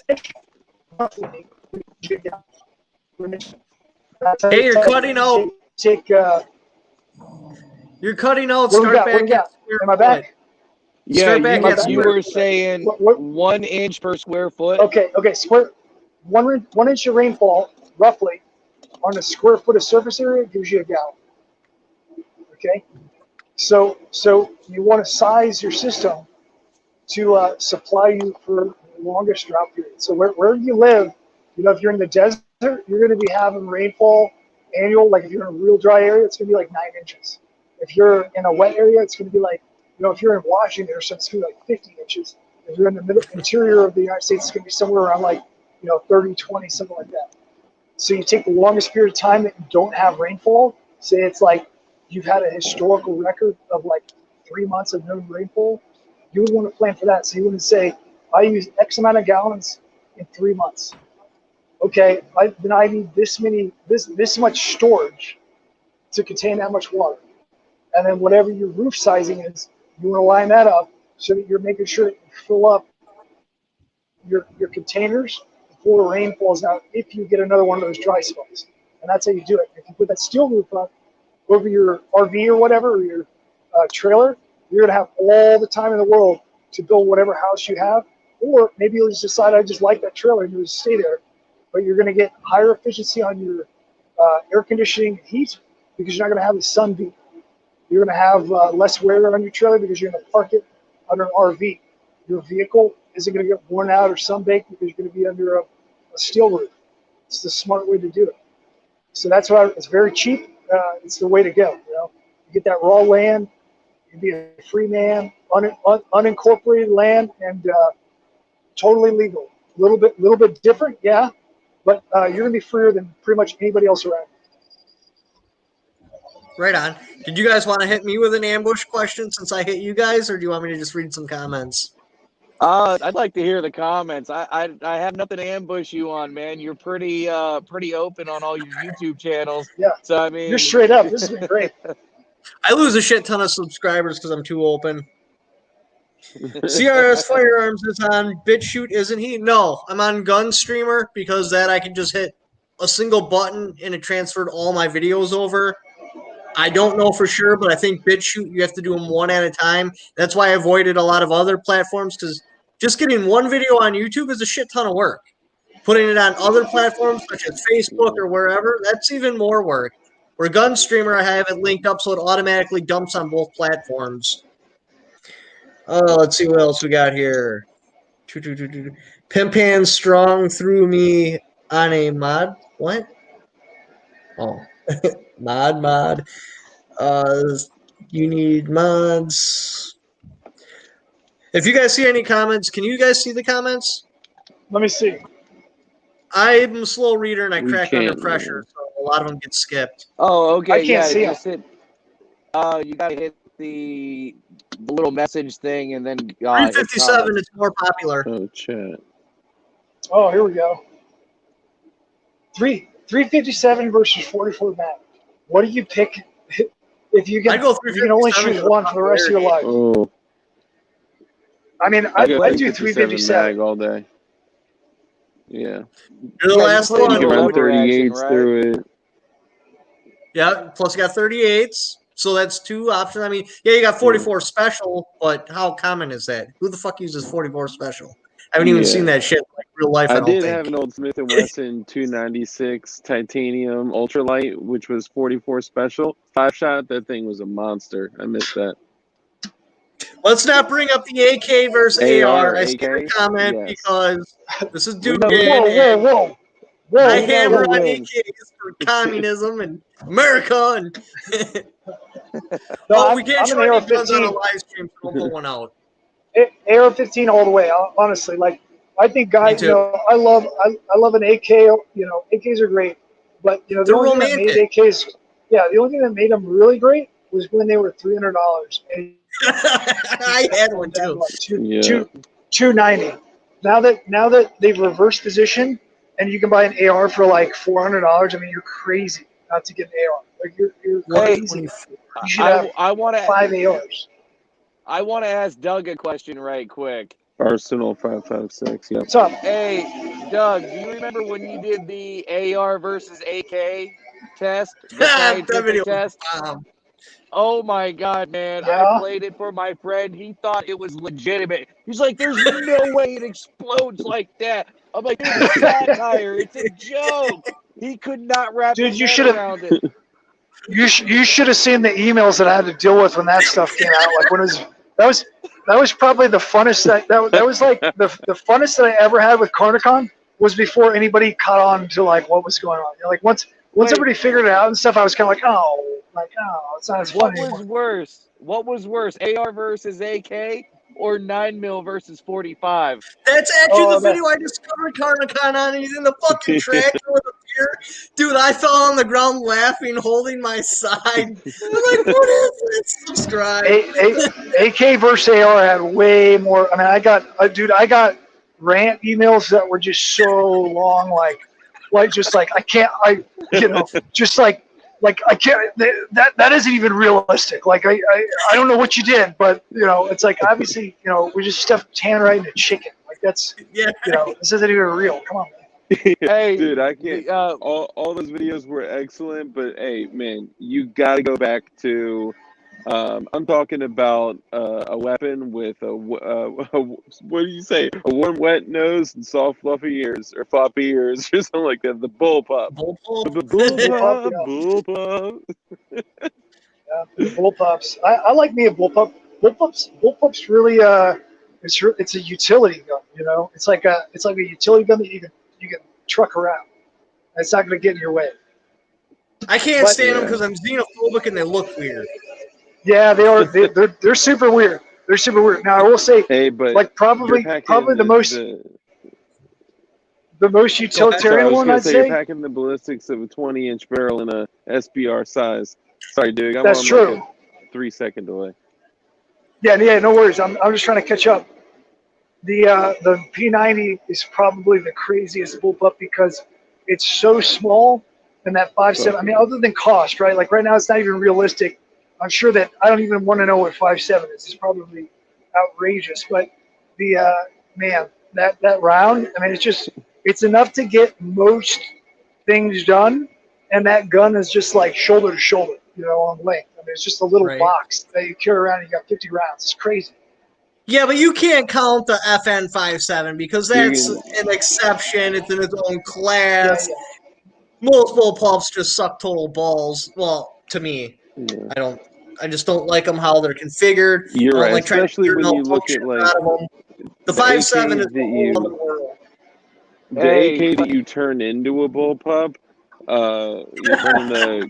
inch, roughly, Hey, you're cutting out. You're cutting out. Start back at square Am I back? foot. Yeah, Start back at you square were foot. saying What? 1 inch per square foot. Okay. Square 1 inch of rainfall, roughly, on a square foot of surface area gives you a gallon. Okay. So you want to size your system to supply you for the longest drought period. So where you live, if you're in the desert, you're going to be having rainfall annual. Like if you're in a real dry area, it's going to be like 9 inches. If you're in a wet area, it's going to be like, if you're in Washington or something, it's going to be like 50 inches. If you're in the interior of the United States, it's going to be somewhere around like, 30, 20, something like that. So you take the longest period of time that you don't have rainfall. Say it's like you've had a historical record of like 3 months of no rainfall. You would want to plan for that. So you wouldn't say, I use X amount of gallons in 3 months. Okay, then I need this much storage to contain that much water. And then whatever your roof sizing is, you want to line that up so that you're making sure that you fill up your containers before rain falls out if you get another one of those dry spells. And that's how you do it. If you put that steel roof up over your RV or whatever, or your trailer, you're going to have all the time in the world to build whatever house you have. Or maybe you'll just decide, I just like that trailer and you'll just stay there. But you're going to get higher efficiency on your air conditioning and heat because you're not going to have the sun beat. You're going to have less wear on your trailer because you're going to park it under an RV. Your vehicle isn't going to get worn out or sunbaked because you're going to be under a steel roof. It's the smart way to do it. So that's why it's very cheap. It's the way to go. You get that raw land. You be a free man, unincorporated land, and totally legal. A little bit different, yeah, but you're going to be freer than pretty much anybody else around. Right on. Did you guys want to hit me with an ambush question since I hit you guys, or do you want me to just read some comments? I'd like to hear the comments. I have nothing to ambush you on, man. You're pretty open on all your YouTube channels. Yeah. So I mean, you're straight up. This has been great. I lose a shit ton of subscribers because I'm too open. CRS Firearms is on BitChute, isn't he? No, I'm on GunStreamer because that I can just hit a single button and it transferred all my videos over. I don't know for sure, but I think BitChute, you have to do them one at a time. That's why I avoided a lot of other platforms because just getting one video on YouTube is a shit ton of work. Putting it on other platforms such as Facebook or wherever, that's even more work. Where GunStreamer, I have it linked up so it automatically dumps on both platforms. Let's see what else we got here. Pimpan Strong threw me on a mod. What? Oh, mod. You need mods. If you guys see any comments, can you guys see the comments? Let me see. I'm a slow reader and I crack under pressure, so a lot of them get skipped. Oh, okay. I can't see just hit. You gotta hit the little message thing and then 357 is more popular. Oh, chat. Oh, here we go. 357 versus 44 mag. What do you pick if you can? You can only shoot one for the rest of your life. Oh, I mean, I do 357 mag all day. Yeah. You're the last one. You can run Loader 38s action, right? through it. Yeah, plus you got 38s. So that's two options. I mean, yeah, you got 44 special, but how common is that? Who the fuck uses 44 special? I haven't even seen that shit in like real life. I don't did think. have an old Smith & Wesson 296 titanium ultralight, which was 44 special. 5-shot, that thing was a monster. I missed that. Let's not bring up the AK versus AR. I see AK? your comment because this is Dugan. Whoa. I hammer on AKs for communism and America. And No, we can't show any guns on a live stream, so don't pull one out. AR-15 all the way. Honestly, like I think guys, I love an AK. AKs are great, but the They're only romantic. thing that made AKs, the only thing that made them really great was when they were $300. I had one too. $290. Now that they've reversed position and you can buy an AR for like $400. I mean, you're crazy not to get an AR. Like you're crazy. You should have I want to 5 ARs. I want to ask Doug a question right quick. Arsenal 556. Yep. What's up? Hey, Doug, do you remember when you did the AR versus AK test, the scientific test? Oh my God, man. Yeah. I played it for my friend. He thought it was legitimate. He's like, there's no way it explodes like that. I'm like, dude, it's satire. It's a joke. He could not wrap his head around it. You should have seen the emails that I had to deal with when that stuff came out. Like when it was that was probably the funnest that was like the funnest that I ever had with Carnicon was before anybody caught on to like what was going on. You know, like once everybody figured it out and stuff, I was kind of like, it's not as funny. What was worse, AR versus AK or 9mm versus 45? That's actually the video I discovered Carnicon on. He's in the fucking tractor with a beer. Dude, I fell on the ground laughing, holding my side. I'm like, what is this? Subscribe. AK versus AR had way more. I mean, I got rant emails that were just so long, I can't. That isn't even realistic. Like I don't know what you did, but it's like obviously we just stuffed Tannerite in a chicken. Like that's this isn't even real. Come on, man. Hey, dude, I can't. All those videos were excellent, but hey, man, you got to go back to. I'm talking about a weapon with what do you say? A warm, wet nose and soft, fluffy ears, or floppy ears, or something like that. The bullpup. Bullpup. Yeah, bullpups. I like me a bullpup. Bullpups really it's a utility gun. It's like a utility gun that you can truck around. It's not going to get in your way. I can't stand them because I'm xenophobic and they look weird. Yeah, they are. They're super weird. They're super weird. Now I will say, like probably the most utilitarian one I'd say. You're packing the ballistics of a 20-inch barrel in a SBR size. Sorry, dude. I'm That's on true. Like a 3-second delay. Yeah, no worries. I'm just trying to catch up. The P90 is probably the craziest bullpup because it's so small, and that 5.7. I mean, other than cost, right? Like right now, it's not even realistic. I'm sure that I don't even want to know what 5.7 is. It's probably outrageous. But the man, that round, I mean, it's enough to get most things done, and that gun is just like shoulder to shoulder, on length. I mean, it's just a little box that you carry around and you got 50 rounds. It's crazy. Yeah, but you can't count the FN 5.7 because that's an exception. It's in its own class. Yeah. Most bullpups just suck total balls. Well, to me, I just don't like them how they're configured. You're right, like especially when you look at like the 5.7 is the whole other world. The AK that you turn into a bullpup, you're turning the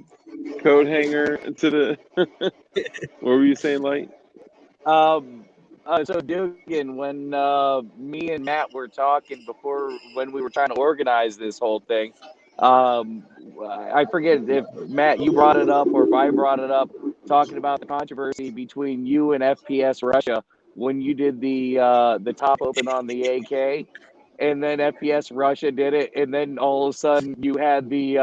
coat hanger to the. What were you saying, Light? So Dugan, when me and Matt were talking before, when we were trying to organize this whole thing, I forget if Matt you brought it up or if I brought it up, talking about the controversy between you and FPS Russia when you did the top open on the AK, and then FPS Russia did it, and then all of a sudden you had the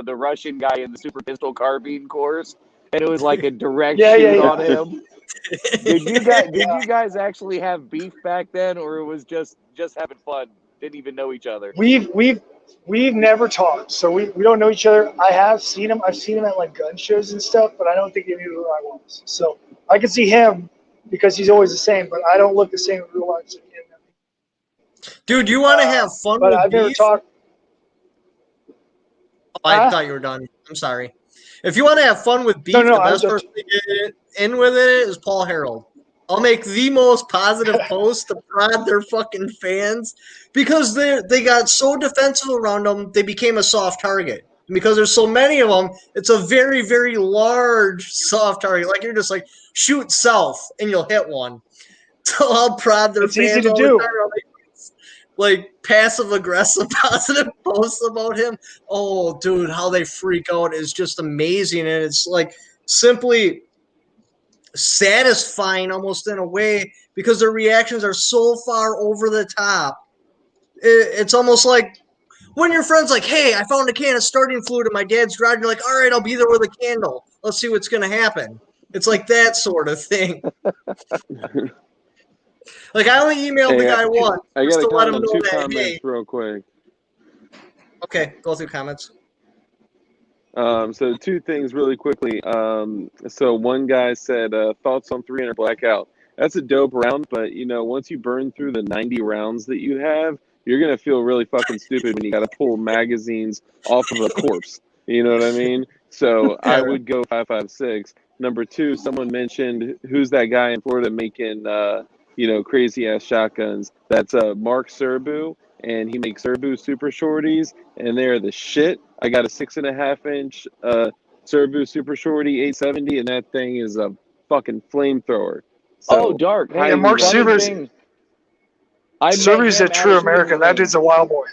the Russian guy in the super pistol carbine course, and it was like a direct shoot on him. Did you guys actually have beef back then, or it was just having fun? Didn't even know each other. We've never talked, so we don't know each other. I have seen him. I've seen him at like gun shows and stuff, but I don't think he knew who I was. So I can see him because he's always the same, but I don't look the same in real life. Dude, you want to have fun with I've never beef? talked. Oh, I thought you were done. I'm sorry. If you want to have fun with beef, the best person to get in with it is Paul Harold. I'll make the most positive post to prod their fucking fans because they got so defensive around them, they became a soft target. And because there's so many of them, it's a very, very large soft target. Like you're just like, shoot self and you'll hit one. So I'll prod their fans. It's easy to do. Like passive-aggressive positive posts about him. Oh, dude, how they freak out is just amazing. And it's like simply satisfying almost in a way because their reactions are so far over the top. It's almost like When your friend's like, hey, I found a can of starting fluid in my dad's garage, you're like, all right, I'll be there with a candle. Let's see what's going to happen. It's like that sort of thing. Like, I only emailed the guy once just to let him know that, hey. Real quick. Okay, go through comments. So 2 things really quickly. So one guy said, thoughts on 300 Blackout. That's a dope round, but, once you burn through the 90 rounds that you have, you're going to feel really fucking stupid when you got to pull magazines off of a corpse. You know what I mean? So I would go 5.56. Number 2, someone mentioned, who's that guy in Florida making, crazy-ass shotguns? That's Mark Serbu, and he makes Serbu Super Shorties, and they're the shit. I got a 6.5-inch Serbu Super Shorty 870, and that thing is a fucking flamethrower. So, Dark. Hey, Mark Serbu's a true American. That dude's a wild boy.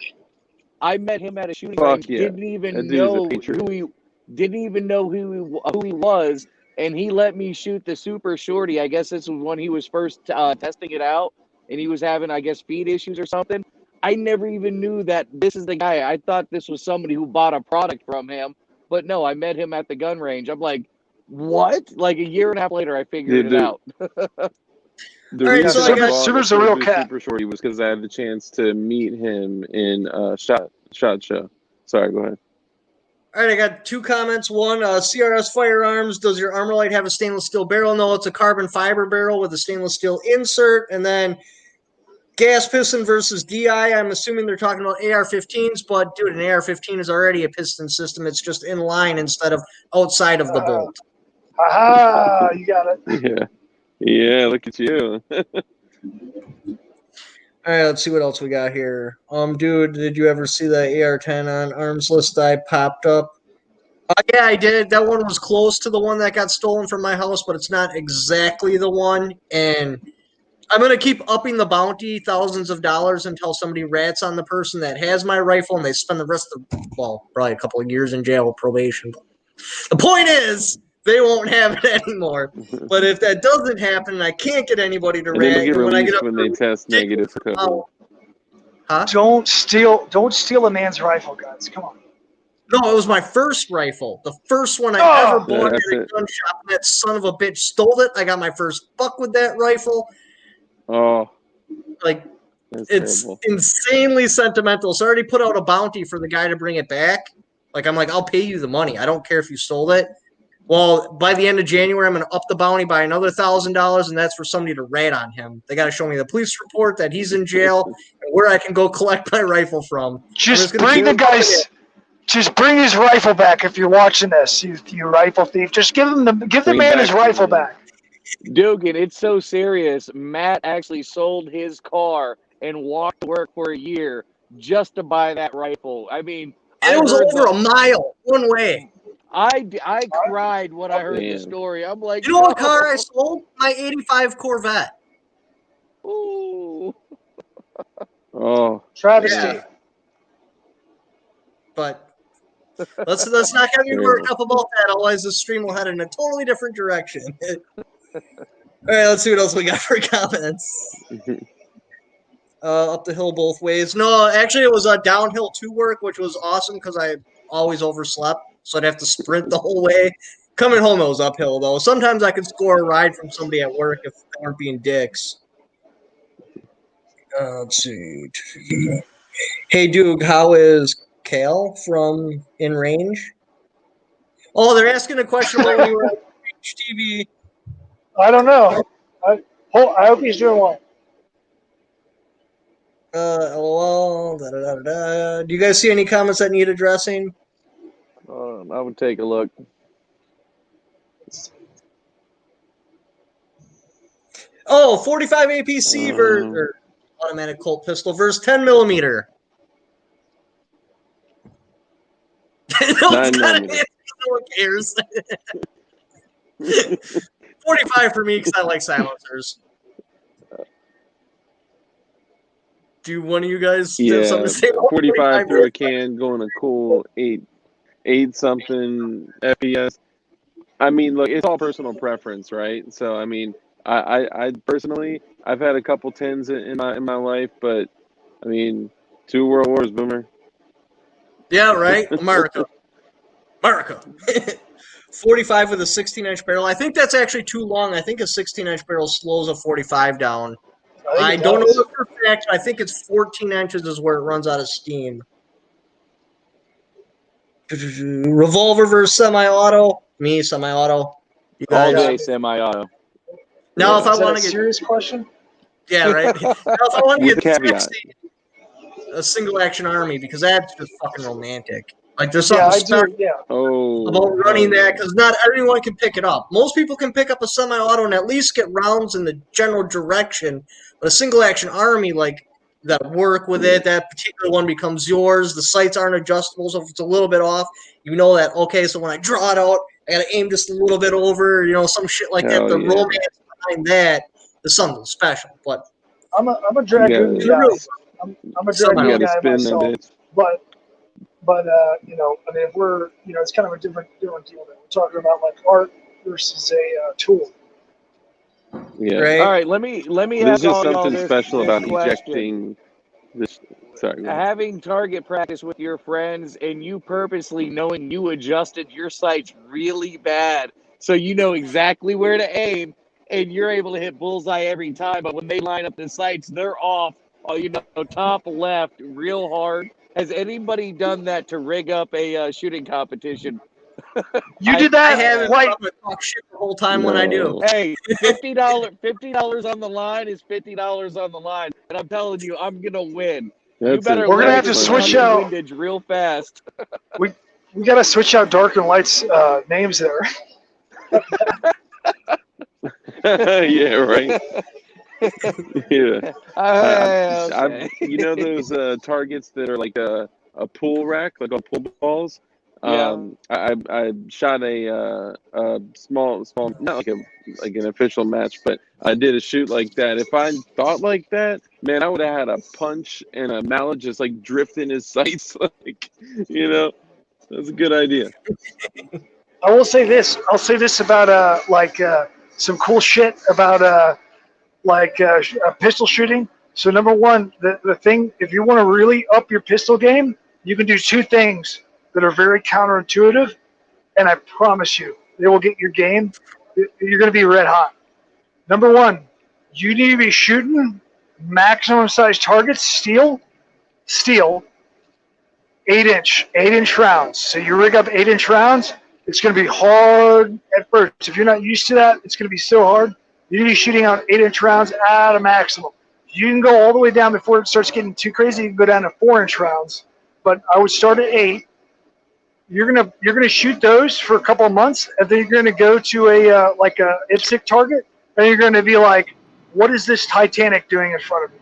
I met him at a shooting range. Yeah. Didn't even know who he was, and he let me shoot the Super Shorty. I guess this was when he was first testing it out, and he was having, I guess, feed issues or something. I never even knew that this is the guy. I thought this was somebody who bought a product from him, but no, I met him at the gun range. I'm like, what? Like a year and a half later, I figured it out. The reason I bought Serbu's a real cat. Super Shorty was because I had the chance to meet him in Shot Show. Sorry, go ahead. All right, I got 2 comments. One, CRS Firearms, does your Armorlight have a stainless steel barrel? No, it's a carbon fiber barrel with a stainless steel insert. And then gas piston versus DI, I'm assuming they're talking about AR-15s, but dude, an AR-15 is already a piston system. It's just in line instead of outside of the bolt. Aha, you got it. Yeah, look at you. All right, let's see what else we got here. Dude, did you ever see the AR-10 on Arms List I popped up? Yeah, I did. That one was close to the one that got stolen from my house, but it's not exactly the one. And I'm going to keep upping the bounty, thousands of dollars, until somebody rats on the person that has my rifle, and they spend the rest of, probably a couple of years in jail with probation. The point is, they won't have it anymore. But if that doesn't happen, and I can't get anybody to rat, and when I get up when they test negative for COVID. Huh? Don't steal a man's rifle, guys. Come on. No, it was my first rifle. The first one I ever bought at a gun shop. And that son of a bitch stole it. I got my first buck with that rifle. Oh. Like, it's terrible. Insanely sentimental. So I already put out a bounty for the guy to bring it back. Like, I'm like, I'll pay you the money. I don't care if you stole it. Well, by the end of January, I'm going to up the bounty by another $1,000, and that's for somebody to rat on him. They got to show me the police report that he's in jail and where I can go collect my rifle from. Just bring bring his rifle back if you're watching this, you rifle thief. Just give the man his rifle back. Dugan, it's so serious. Matt actually sold his car and walked to work for a year just to buy that rifle. I mean, it was over a mile one way. I cried when I heard the story. I'm like, you know what car I sold? My '85 Corvette. Ooh. Oh, travesty. Yeah. But let's not get me worked up about that. Otherwise, the stream will head in a totally different direction. All right, let's see what else we got for comments. Up the hill both ways. No, actually, it was downhill to work, which was awesome because I always overslept. So I'd have to sprint the whole way. Coming home, it was uphill, though. Sometimes I could score a ride from somebody at work if they weren't being dicks. Let's see. Hey, Duke, how is Cal from In Range? Oh, they're asking a question about when you were at TV. I don't know. I hope he's doing well. LOL. Do you guys see any comments that need addressing? I would take a look. Oh, 45 APC versus automatic Colt pistol versus 10 millimeter. No one cares. 45 for me because I like silencers. Do one of you guys have something to say about 45 through a can, going a cool 8 something FPS. I mean, look, it's all personal preference, right? So, I mean, I personally, I've had a couple 10s in my life, but I mean, 2 World Wars, boomer. Yeah, right? America. 45 with a 16-inch barrel. I think that's actually too long. I think a 16-inch barrel slows a 45 down. I don't know the for fact. I think it's 14 inches is where it runs out of steam. Revolver versus semi-auto. Me, semi-auto. You All guys. day semi-auto. Now, if I Is that want a to get serious question? yeah, right. Now, if I want to With get a caveat. sexy, a single action army because that's just fucking romantic. Like there's Yeah, something I special do. Yeah. Oh, about running hell yeah. that because not everyone can pick it up. Most people can pick up a semi-auto and at least get rounds in the general direction. But a single action army, like that work with it, that particular one becomes yours. The sights aren't adjustable, so if it's a little bit off, you know that okay. So when I draw it out, I gotta aim just a little bit over, some shit like that. Hell The yeah. romance behind that is something special. But I'm a You dragoon gotta, guy. I'm a you dragoon gotta guy spin that myself. bitch. But I mean, if we're, it's kind of a different deal. We're talking about like art versus a tool. Yeah. right, All right, let me There's ask just all y'all something this special about question. ejecting this. Sorry. Go ahead. Having target practice with your friends and you purposely knowing you adjusted your sights really bad so you know exactly where to aim and you're able to hit bullseye every time, but when they line up the sights, they're off, top left real hard. Has anybody done that to rig up a shooting competition? You did I that haven't. like I'm gonna talk shit the whole time when I do. No. Hey, $50 on the line is $50 on the line, and I'm telling you, I'm gonna win. You That's better it. We're gonna learn have your to That's switch funny. out. windage real fast. we got to switch out Dark and Light's names there. Yeah, right. Yeah. Okay. Those targets that are like a pool rack, like on pool balls. Yeah. I shot a small, not like an official match, but I did a shoot like that. If I thought like that, man, I would have had a punch and a mallet just like drift in his sights, like that's a good idea. I will say this. I'll say this about some cool shit about pistol shooting. So number one, the thing, if you want to really up your pistol game, you can do two things that are very counterintuitive, and I promise you, they will get your game. You're going to be red hot. Number one, you need to be shooting maximum size targets, steel, 8-inch rounds. So you rig up 8-inch rounds. It's going to be hard at first. If you're not used to that, it's going to be so hard. You need to be shooting out 8-inch rounds at a maximum. You can go all the way down before it starts getting too crazy. You can go down to 4-inch rounds, but I would start at 8. You're gonna shoot those for a couple of months, and then you're gonna go to a IPSC target, and you're gonna be like, "What is this Titanic doing in front of me?"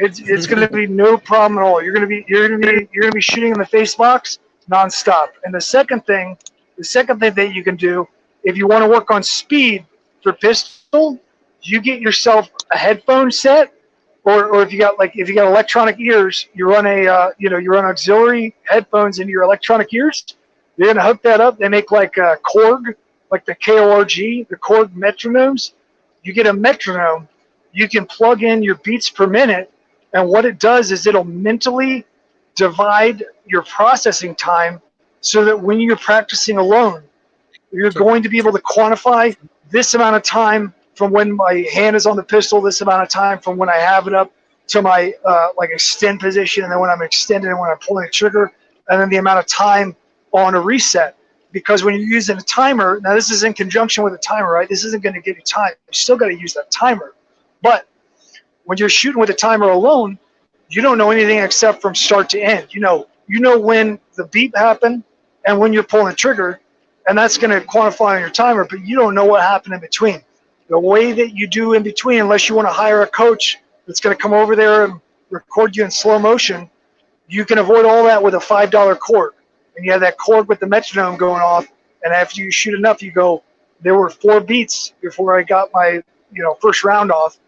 It's gonna be no problem at all. You're gonna be shooting in the face box nonstop. And the second thing that you can do if you want to work on speed for pistol, you get yourself a headphone set, or if you got electronic ears, you run you run auxiliary headphones into your electronic ears. You're gonna hook that up. They make like a Korg, like the KORG, the Korg metronomes. You get a metronome. You can plug in your beats per minute, and what it does is it'll mentally divide your processing time so that when you're practicing alone, you're going to be able to quantify this amount of time from when my hand is on the pistol, this amount of time from when I have it up to my extend position, and then when I'm extended and when I'm pulling the trigger, and then the amount of time on a reset. Because when you're using a timer, now this is in conjunction with a timer, right? This isn't going to give you time. You still got to use that timer. But when you're shooting with a timer alone, you don't know anything except from start to end. You know when the beep happened and when you're pulling the trigger, and that's going to quantify on your timer, but you don't know what happened in between. The way that you do in between, unless you want to hire a coach that's going to come over there and record you in slow motion, you can avoid all that with a $5 cord. And you have that cord with the metronome going off, and after you shoot enough, you go, there were 4 beats before I got my first round off,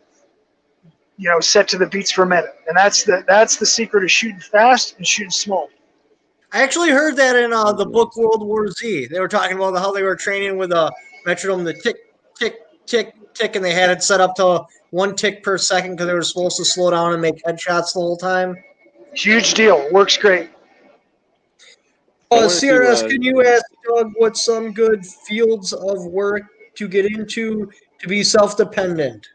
set to the beats per minute. And that's the secret of shooting fast and shooting small. I actually heard that in the book World War Z. They were talking about how they were training with a metronome, the tick, tick, tick, tick, and they had it set up to 1 tick per second because they were supposed to slow down and make headshots the whole time. Huge deal. Works great. CRS, can you ask Doug what some good fields of work to get into to be self-dependent?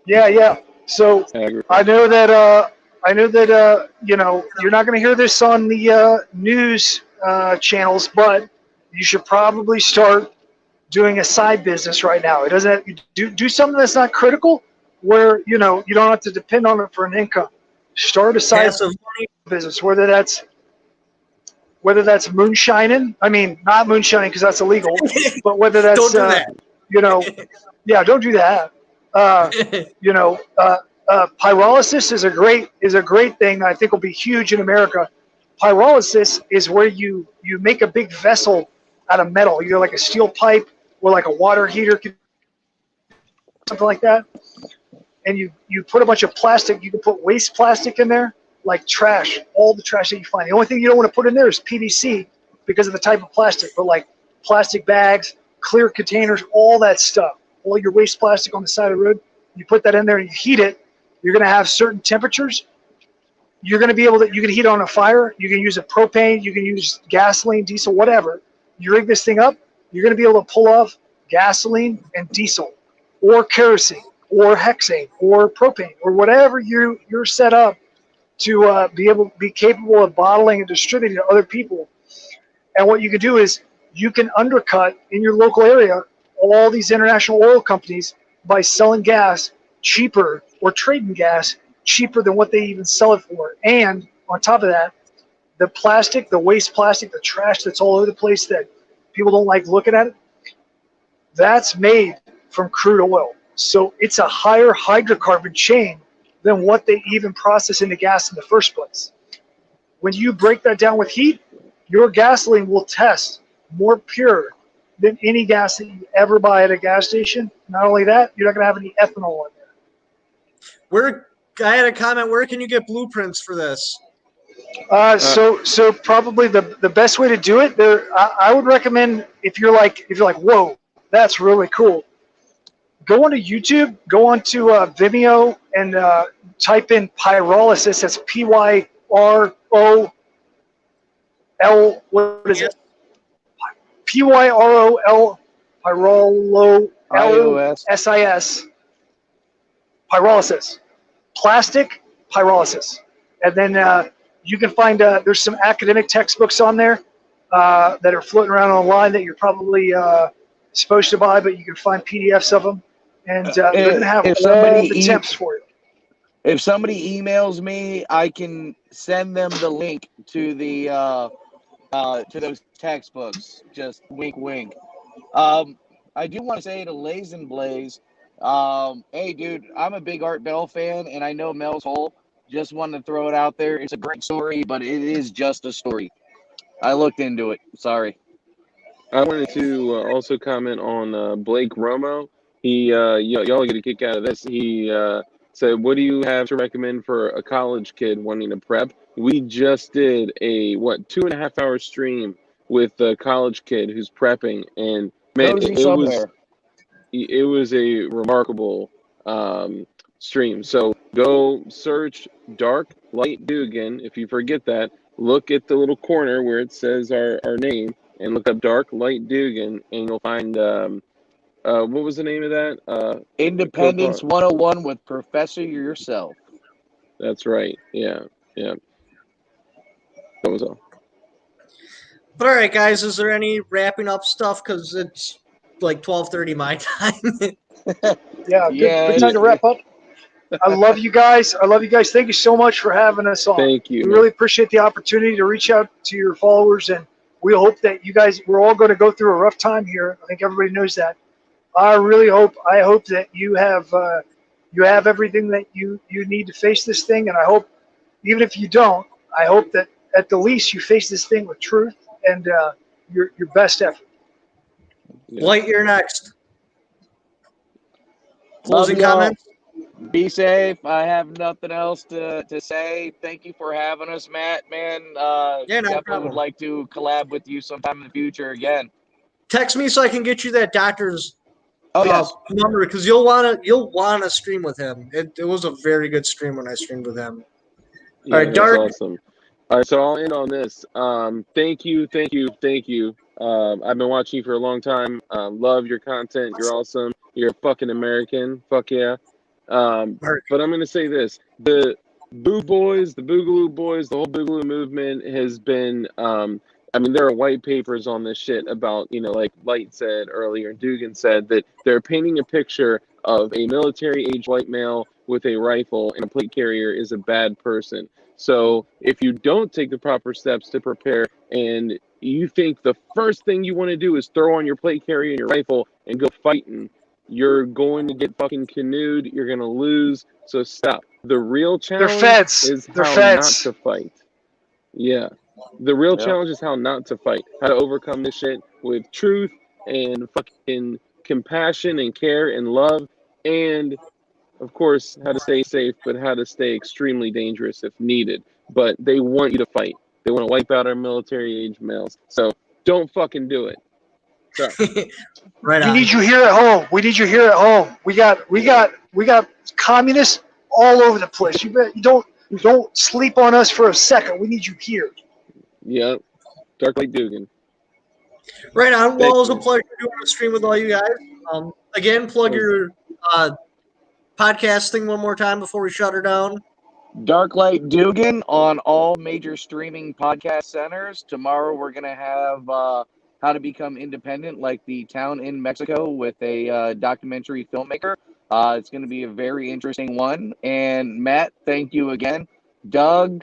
Yeah. So I know that you know, you're not going to hear this on the news channels, but you should probably start doing a side business right now. It doesn't do something that's not critical, where you know you don't have to depend on it for an income. Start a side business, whether that's moonshining. I mean, not moonshining because that's illegal, but whether that's don't do that. You know, yeah, don't do that. You know, pyrolysis is a great thing that I think will be huge in America. Pyrolysis is where you make a big vessel out of metal, either like a steel pipe or like a water heater, something like that. And you put a bunch of plastic. You can put waste plastic in there, like trash, all the trash that you find. The only thing you don't want to put in there is PVC because of the type of plastic. But like plastic bags, clear containers, all that stuff, all your waste plastic on the side of the road, you put that in there and you heat it. You're going to have certain temperatures. You're going to be able to, you can heat it on a fire. You can use a propane. You can use gasoline, diesel, whatever. You rig this thing up, you're going to be able to pull off gasoline and diesel or kerosene or hexane or propane or whatever you're set up to be capable of bottling and distributing to other people. And what you can do is you can undercut in your local area all these international oil companies by selling gas cheaper or trading gas cheaper than what they even sell it for. And on top of that, the plastic, the waste plastic, the trash that's all over the place that people don't like looking at it, that's made from crude oil. So it's a higher hydrocarbon chain than what they even process into gas in the first place. When you break that down with heat, your gasoline will test more pure than any gas that you ever buy at a gas station. Not only that, you're not going to have any ethanol in there. I had a comment. Where can you get blueprints for this? So probably the best way to do it there, I would recommend if you're like, whoa, that's really cool. Go onto YouTube, go onto Vimeo, and type in pyrolysis. That's PYROL. What is it? PYROL. Pyrolysis. Pyrolysis. Plastic pyrolysis. And then you can find there's some academic textbooks on there that are floating around online that you're probably supposed to buy, but you can find PDFs of them. And they're going to have all the tips for you. If somebody emails me, I can send them the link to the to those textbooks. Just wink, wink. I do want to say to Lays and Blaze, hey, dude, I'm a big Art Bell fan, and I know Mel's Hole. Just wanted to throw it out there. It's a great story, but it is just a story. I looked into it. Sorry. I wanted to also comment on Blake Romo. He, y'all get a kick out of this. He said, "What do you have to recommend for a college kid wanting to prep?" We just did a 2.5 hour stream with a college kid who's prepping, and man, it was a remarkable stream. So go search Dark Light Dugan. If you forget that, look at the little corner where it says our name and look up Dark Light Dugan, and you'll find what was the name of that? Independence 101 with Professor Yourself. That's right. Yeah. That was all. But all right, guys, is there any wrapping up stuff? Because it's like 12:30 my time. Yeah, good time to wrap up. I love you guys. Thank you so much for having us on. Thank you. We really appreciate the opportunity to reach out to your followers, and we hope that you guys, we're all going to go through a rough time here. I think everybody knows that. I hope that you have everything that you need to face this thing, and I hope, even if you don't, I hope that at the least you face this thing with truth and your best effort. Yeah. Light, you're next. Closing comments? Be safe. I have nothing else to say. Thank you for having us, Matt, man. Definitely would like to collab with you sometime in the future again. Text me so I can get you that doctor's yes. number, because you'll wanna stream with him. It was a very good stream when I streamed with him. Yeah, all right, Dark. Awesome. All right, so I'll end on this. Thank you. I've been watching you for a long time. Love your content. You're awesome. You're a fucking American. Fuck yeah. But I'm gonna say this: the Boo Boys, the Boogaloo Boys, the whole Boogaloo movement has been. I mean, there are white papers on this shit about, like Light said earlier, and Dugan said that they're painting a picture of a military-age white male with a rifle and a plate carrier is a bad person. So if you don't take the proper steps to prepare and you think the first thing you want to do is throw on your plate carrier and your rifle and go fighting, you're going to get fucking canoed. You're going to lose. So stop. The real challenge is how not to fight. Yeah. The real challenge is how not to fight. How to overcome this shit with truth and fucking compassion and care and love. And, of course, how to stay safe, but how to stay extremely dangerous if needed. But they want you to fight. They want to wipe out our military-age males. So don't fucking do it. Right on. We need you here at home. We need you here at home. We got communists all over the place. You don't sleep on us for a second. We need you here. Yep. Dark Light Dugan. Right on. Well, it was a pleasure doing a stream with all you guys. Again, plug your podcasting one more time before we shut her down. Dark Light Dugan on all major streaming podcast centers. Tomorrow we're going to have How to Become Independent, like the town in Mexico, with a documentary filmmaker. It's going to be a very interesting one. And Matt, thank you again. Doug,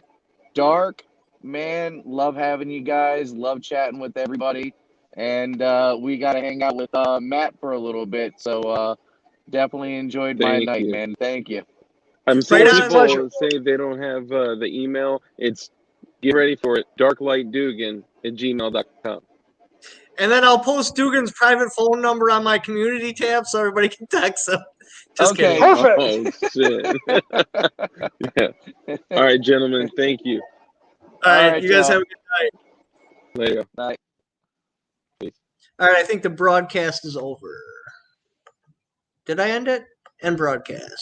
Dark, man, love having you guys. Love chatting with everybody. And we got to hang out with Matt for a little bit. So definitely enjoyed my night, man. Thank you. I'm saying people say they don't have the email. It's, get ready for it, darklightdugan@gmail.com. And then I'll post Dugan's private phone number on my community tab so everybody can text him. Just kidding. Perfect. Oh, shit. Yeah. All right, gentlemen. Thank you. All right, you guys have a good night. Later. Night. Peace. All right, I think the broadcast is over. Did I end it? End broadcast.